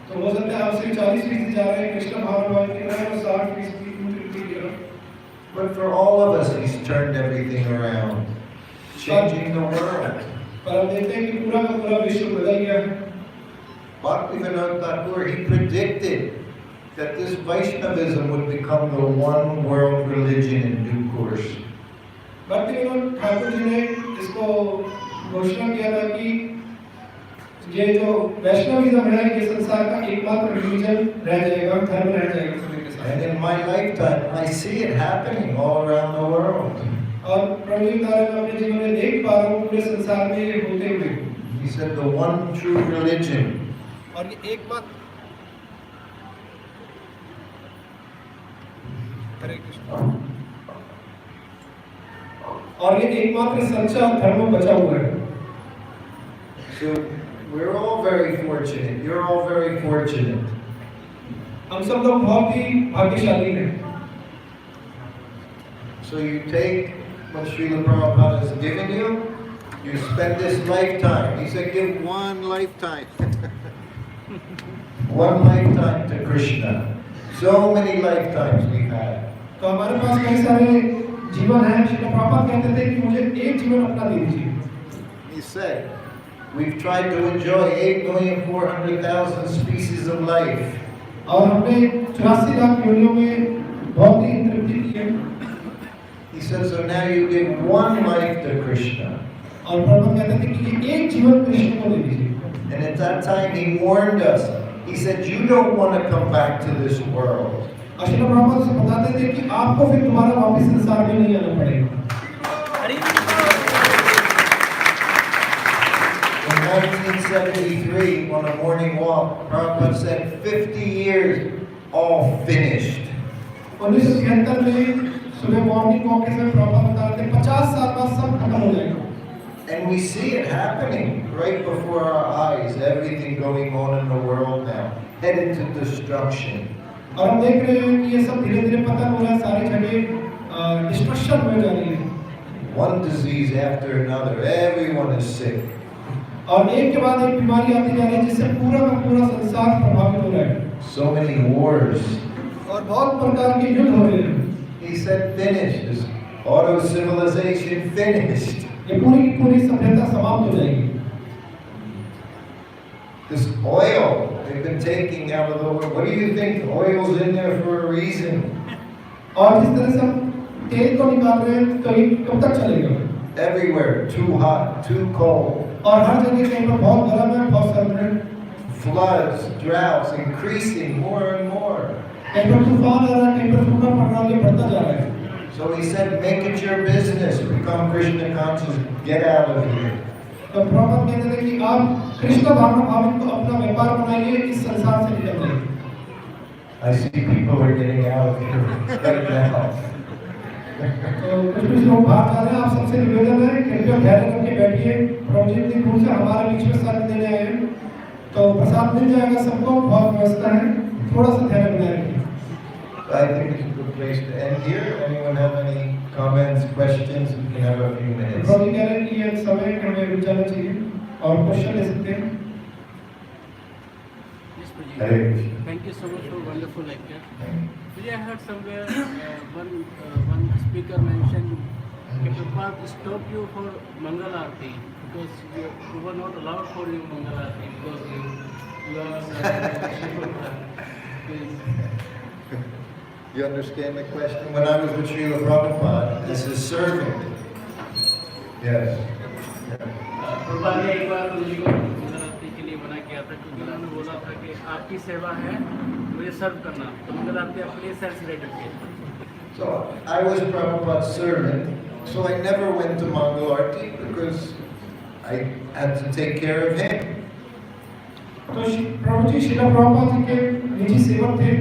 Speaker 2: तो हो सकता है आपसे 40% जा रहे हैं कृष्ण भावनावादी की तरफ और 60% इंद्रिय की तरफ।
Speaker 1: But for all of us, he's turned everything around, changing the world.
Speaker 2: पर हम देखते हैं कि पूरा का पूरा विश्व बदल गया है।
Speaker 1: Bhaktivinoda Thakur, he predicted that this Vaishnavism would become the one world religion in due course.
Speaker 2: Bhaktivinod Thakur ji ने इसको घोषणा किया था कि ये जो वैष्णविज्म है ये संसार का एकमात्र रिलीजन रह जाएगा, धर्म रह जाएगा समय के साथ।
Speaker 1: And in my lifetime, I see it happening all around the world.
Speaker 2: और प्रभु जी द्वारा मैं अपने जीवन में देख पा रहा हूँ पूरे संसार में ये होते हुए।
Speaker 1: He said the one true religion.
Speaker 2: और ये एकमात्र हरे कृष्ण और ये एकमात्र सच्चा धर्म बचा हुआ है।
Speaker 1: So we're all very fortunate. You're all very fortunate.
Speaker 2: हम सब लोग बहुत ही भाग्यशाली हैं।
Speaker 1: So you take what Srila Prabhupada has given you, you spend this lifetime. He said give one lifetime. One lifetime to Krishna. So many lifetimes we've had.
Speaker 2: तो हमारे पास कई सारे जीवन हैं। श्री प्रभुपाद कहते थे कि मुझे एक जीवन अपना दे दीजिए।
Speaker 1: He said, we've tried to enjoy 8,400,000 species of life.
Speaker 2: और हमने 84 लाख योनियों में बहुत ही तृप्ति की है।
Speaker 1: He said, so now you give one life to Krishna.
Speaker 2: और प्रभुपाद कहते थे कि ये एक जीवन कृष्ण को दे दीजिए।
Speaker 1: And at that time he warned us. He said, you don't want to come back to this world.
Speaker 2: और श्री प्रभुपाद से बताते थे कि आपको फिर दोबारा वापस संसार में नहीं आना पड़ेगा।
Speaker 1: In 1973, on a morning walk, Prabhupada said, 50 years, all finished.
Speaker 2: 1973 में सुबह मॉर्निंग वॉक के समय प्रभुपाद बता रहे थे 50 साल बाद सब खत्म हो जाएगा।
Speaker 1: And we see it happening right before our eyes, everything going on in the world now, headed to destruction.
Speaker 2: और हम देख रहे हैं कि ये सब धीरे-धीरे पतन हो रहा है, सारी जगह डिस्ट्रक्शन में जा रही है।
Speaker 1: One disease after another, everyone is sick.
Speaker 2: और एक के बाद एक बीमारी आती जा रही है जिससे पूरा का पूरा संसार प्रभावित हो रहा है।
Speaker 1: So many wars.
Speaker 2: और बहुत प्रकार के युद्ध हो रहे हैं।
Speaker 1: He said, finished. This auto civilization finished.
Speaker 2: ये पूरी की पूरी सभ्यता समाप्त हो जाएगी।
Speaker 1: This oil they've been taking out of the world. What do you think? Oil's in there for a reason.
Speaker 2: और जिस तरह से हम तेल को निकाल रहे हैं तो ये कब तक चलेगा?
Speaker 1: Everywhere, too hot, too cold.
Speaker 2: और हर जगह कहीं पर बहुत गर्म है, बहुत सर्द है।
Speaker 1: Floods, droughts, increasing more and more.
Speaker 2: कहीं पर तूफान आ रहा है, कहीं पर सूखा पड़ रहा है, ये बढ़ता जा रहा है।
Speaker 1: So he said, make it your business, become Krishna conscious, get out of here.
Speaker 2: तो प्रभुपाद कहते थे कि आप कृष्ण भावित को अपना व्यापार बनाइए, इस संसार से निकल जाइए।
Speaker 1: I see people are getting out of here right now.
Speaker 2: तो कुछ लोग बाहर जा रहे हैं, आप सबसे निवेदन है कृपया धैर्य करके बैठिए। प्रभुजी इतनी दूर से हमारे बीच में साथ देने आए हैं, तो प्रसाद मिल जाएगा सबको, बहुत व्यवस्था है, थोड़ा सा धैर्य बनाए रखिए।
Speaker 1: I think it's a good place to end here. Anyone have any comments, questions? We can have a few minutes.
Speaker 2: प्रभुजी कह रहे हैं कि ये समय है कि हमें रुक जाना चाहिए और क्वेश्चन ले सकते हैं।
Speaker 1: Hare Krishna.
Speaker 4: Thank you so much for wonderful lecture. I heard somewhere one speaker mentioned that Prabhupada stopped you for Mangal Aarti because you were not allowed for your Mangal Aarti because you are
Speaker 1: You understand the question? When I was with Srila Prabhupada as his servant. Yes.
Speaker 4: Prabhupada ने एक बार मुझे को मंगल आरती के लिए मना किया था क्योंकि उन्होंने बोला था कि आपकी सेवा है मुझे सर्व करना, तो मंगल आरती अपने सेल्फ से रखिए।
Speaker 1: So I was Prabhupada's servant, so I never went to Mangal Aarti because I had to take care of him.
Speaker 2: तो प्रभुजी श्रीला प्रभुपाद जी के निजी सेवक थे,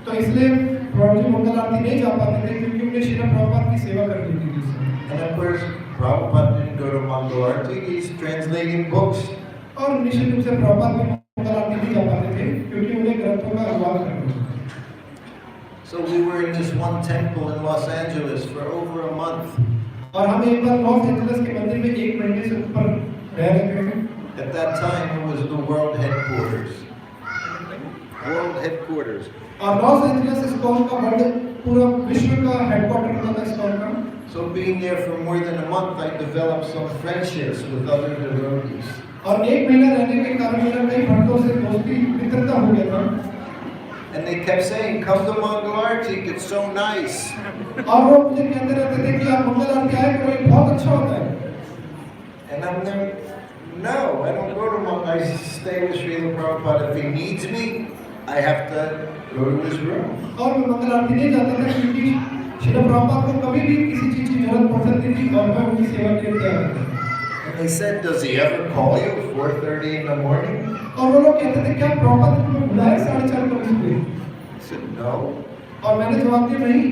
Speaker 2: तो इसलिए प्रभुजी मंगल आरती नहीं जा पाते थे क्योंकि उन्हें श्रीला प्रभुपाद की सेवा करनी थी।
Speaker 1: And of course, Prabhupada didn't go to Mangal Aarti, he's translating books.
Speaker 2: और निश्चित रूप से प्रभुपाद भी मंगल आरती नहीं जा पाते थे क्योंकि उन्हें ग्रंथों का अनुवाद करना था।
Speaker 1: So we were in this one temple in Los Angeles for over a month.
Speaker 2: और हम एक बार लॉस एंजलिस के मंदिर में 1 महीने से ऊपर रह रहे थे।
Speaker 1: At that time, it was the world headquarters. World headquarters.
Speaker 2: और लॉस एंजलिस इस्कॉन का वर्ल्ड पूरा विश्व का हेडक्वार्टर होता था इस्कॉन का।
Speaker 1: So being there for more than a month, I developed some friendships with other devotees.
Speaker 2: और 1 महीना रहने के कारण मेरा कई भक्तों से दोस्ती मित्रता हो गया था।
Speaker 1: And they kept saying, come to Mangal Aarti, it's so nice.
Speaker 2: और वो मुझे कहते रहते थे कि आप मंगल आरती आए करो, ये बहुत अच्छा होता है।
Speaker 1: And I'm there, no, I don't go to Mangal. I stay with Srila Prabhupada. If he needs me, I have to go to his room.
Speaker 2: और मैं मंगल आरती नहीं जाता था क्योंकि श्रीला प्रभुपाद को कभी भी किसी चीज की जरूरत पड़ सकती थी और मैं उनकी सेवा के लिए तैयार था।
Speaker 1: And they said, does he ever call you at 4:30 in the morning?
Speaker 2: और वो लोग कहते थे क्या प्रभुपाद ने तुम्हें बुलाया 4:30 बजे?
Speaker 1: I said, no.
Speaker 2: और मैंने जवाब दिया नहीं।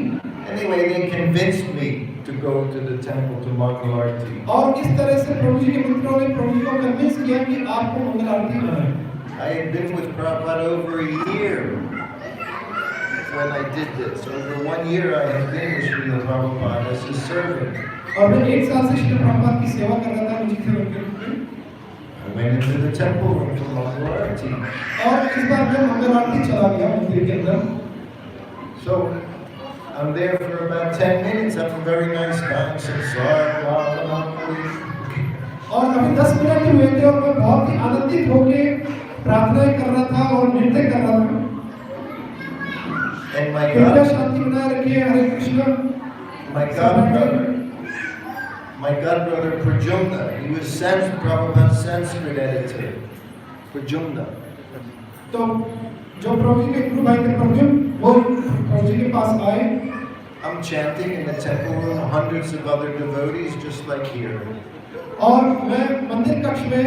Speaker 1: Anyway, they convinced me to go to the temple to Mangal Aarti.
Speaker 2: और इस तरह से प्रभु जी के मित्रों ने प्रभु जी को कन्विंस किया कि आपको मंगल आरती करना है।
Speaker 1: I had been with Prabhupada over a year when I did this. Over 1 year I had been with Srila Prabhupada as his servant.
Speaker 2: और मैं 1 साल से श्रीला प्रभुपाद की सेवा कर रहा था निजी सेवक के रूप में।
Speaker 1: I went into the temple room to Mangal Aarti.
Speaker 2: और इस बार मैं मंगल आरती चला गया मंदिर के अंदर।
Speaker 1: So I'm there for about 10 minutes, having a very nice time.
Speaker 2: और अभी 10 मिनट ही हुए थे और मैं बहुत ही आनंदित होके प्रार्थनाएं कर रहा था और नृत्य कर रहा था।
Speaker 1: And my
Speaker 2: कृपया शांति बनाए रखिए, हरे Krishna.
Speaker 1: my godbrother Prajumna, he was Prabhupada's Sanskrit editor. Prajumna.
Speaker 2: तो जो प्रभु जी के गुरु भाई थे प्रद्युम्न, वो प्रभु जी के पास आए।
Speaker 1: I'm chanting in the temple room, hundreds of other devotees just like here.
Speaker 2: और मैं मंदिर कक्ष में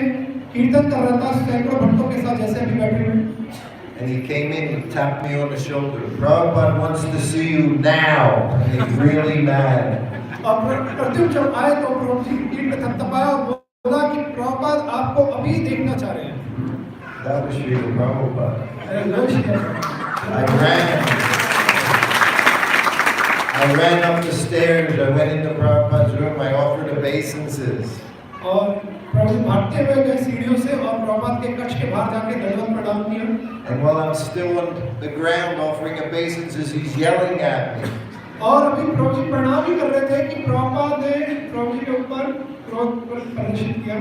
Speaker 2: कीर्तन कर रहा था सैकड़ों भक्तों के साथ जैसे अभी बैठे हुए।
Speaker 1: And he came in, he tapped me on the shoulder. Prabhupada wants to see you now. And he's really mad.
Speaker 2: और प्रद्युम्न जब आए तो प्रभु जी की पीठ पे थपथपाया और बोला कि प्रभुपाद आपको अभी देखना चाह रहे हैं।
Speaker 1: That was Srila Prabhupada. I ran up the stairs, I went into Prabhupada's room, I offered obeisances.
Speaker 2: और प्रभु जी भागते हुए गए सीढ़ियों से और प्रभुपाद के कक्ष के बाहर जाके दंडवत प्रणाम किया।
Speaker 1: And while I'm still on the ground offering obeisances, he's yelling at me.
Speaker 2: और अभी प्रभु जी प्रणाम ही कर रहे थे कि प्रभुपाद ने प्रभु जी के ऊपर क्रोध प्रदर्शित किया।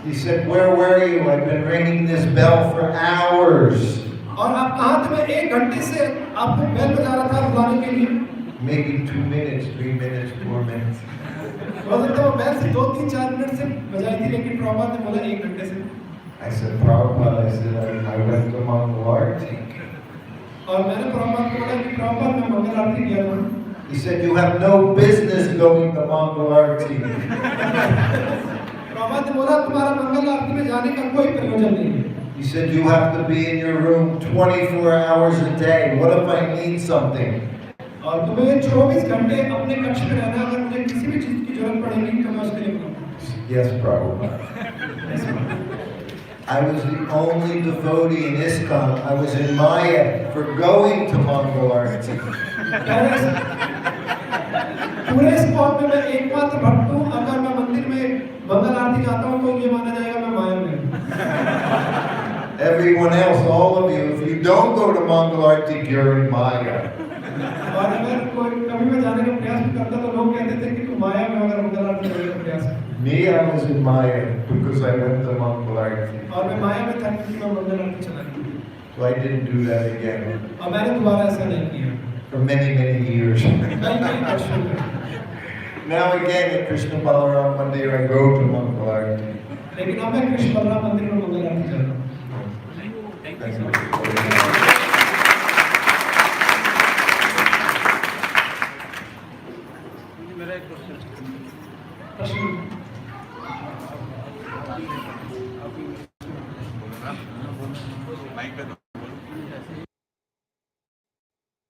Speaker 1: He said, where were you? I've been ringing this bell for hours.
Speaker 2: और आप कहाँ थे? मैं 1 घंटे से आपको बेल बजा रहा था बुलाने के लिए।
Speaker 1: Maybe 2 minutes, 3 minutes, 4 minutes.
Speaker 2: हो सकता है वो बेल से 2, 3, 4 मिनट से बजाई थी, लेकिन प्रभुपाद ने बोला 1 घंटे से।
Speaker 1: I said, Prabhupada, I went to Mangal Aarti.
Speaker 2: और मैंने प्रभुपाद को बोला कि प्रभुपाद मैं मंगल आरती किया था।
Speaker 1: He said, you have no business going to Mongol Arti.
Speaker 2: Prabhupada ने बोला तुम्हारा मंगल आरती में जाने का कोई प्रयोजन नहीं है।
Speaker 1: He said, you have to be in your room 24 hours a day. What if I need something?
Speaker 2: और तुम्हें 24 घंटे अपने कक्ष में रहना, अगर मुझे किसी भी चीज की जरूरत पड़ेगी तो मैं उसके लिए कहूँगा।
Speaker 1: Yes, Prabhupada. I was the only devotee in ISKCON. I was in Maya for going to Mongol Arti.
Speaker 2: पूरे स्पॉट में मैं एकमात्र भक्त हूँ, अगर मैं मंदिर में मंगल आरती जाता हूँ तो ये माना जाएगा मैं माया में हूँ।
Speaker 1: Everyone else, all of you, if you don't go to Mongol Arti, you're in Maya.
Speaker 2: और अगर कोई कभी मैं जाने का प्रयास भी करता तो लोग कहते थे कि तू माया में अगर मंगल आरती करने का प्रयास कर।
Speaker 1: Me, I was in Maya because I went to Mongol Arti.
Speaker 2: और मैं माया में था क्योंकि मैं मंगल आरती चला गया।
Speaker 1: So I didn't do that again
Speaker 2: और मैंने दोबारा ऐसा नहीं किया।
Speaker 1: for many, many years.
Speaker 2: कई वर्षों तक।
Speaker 1: Now again at Krishna Balaram Mandir, I go to Mongol Arti.
Speaker 2: लेकिन अब मैं कृष्ण बलराम मंदिर में मंगल आरती जाता हूँ।
Speaker 4: Thank you
Speaker 1: Thank
Speaker 4: so
Speaker 1: you.
Speaker 4: much. मेरा एक क्वेश्चन
Speaker 2: प्रश्न
Speaker 4: अभी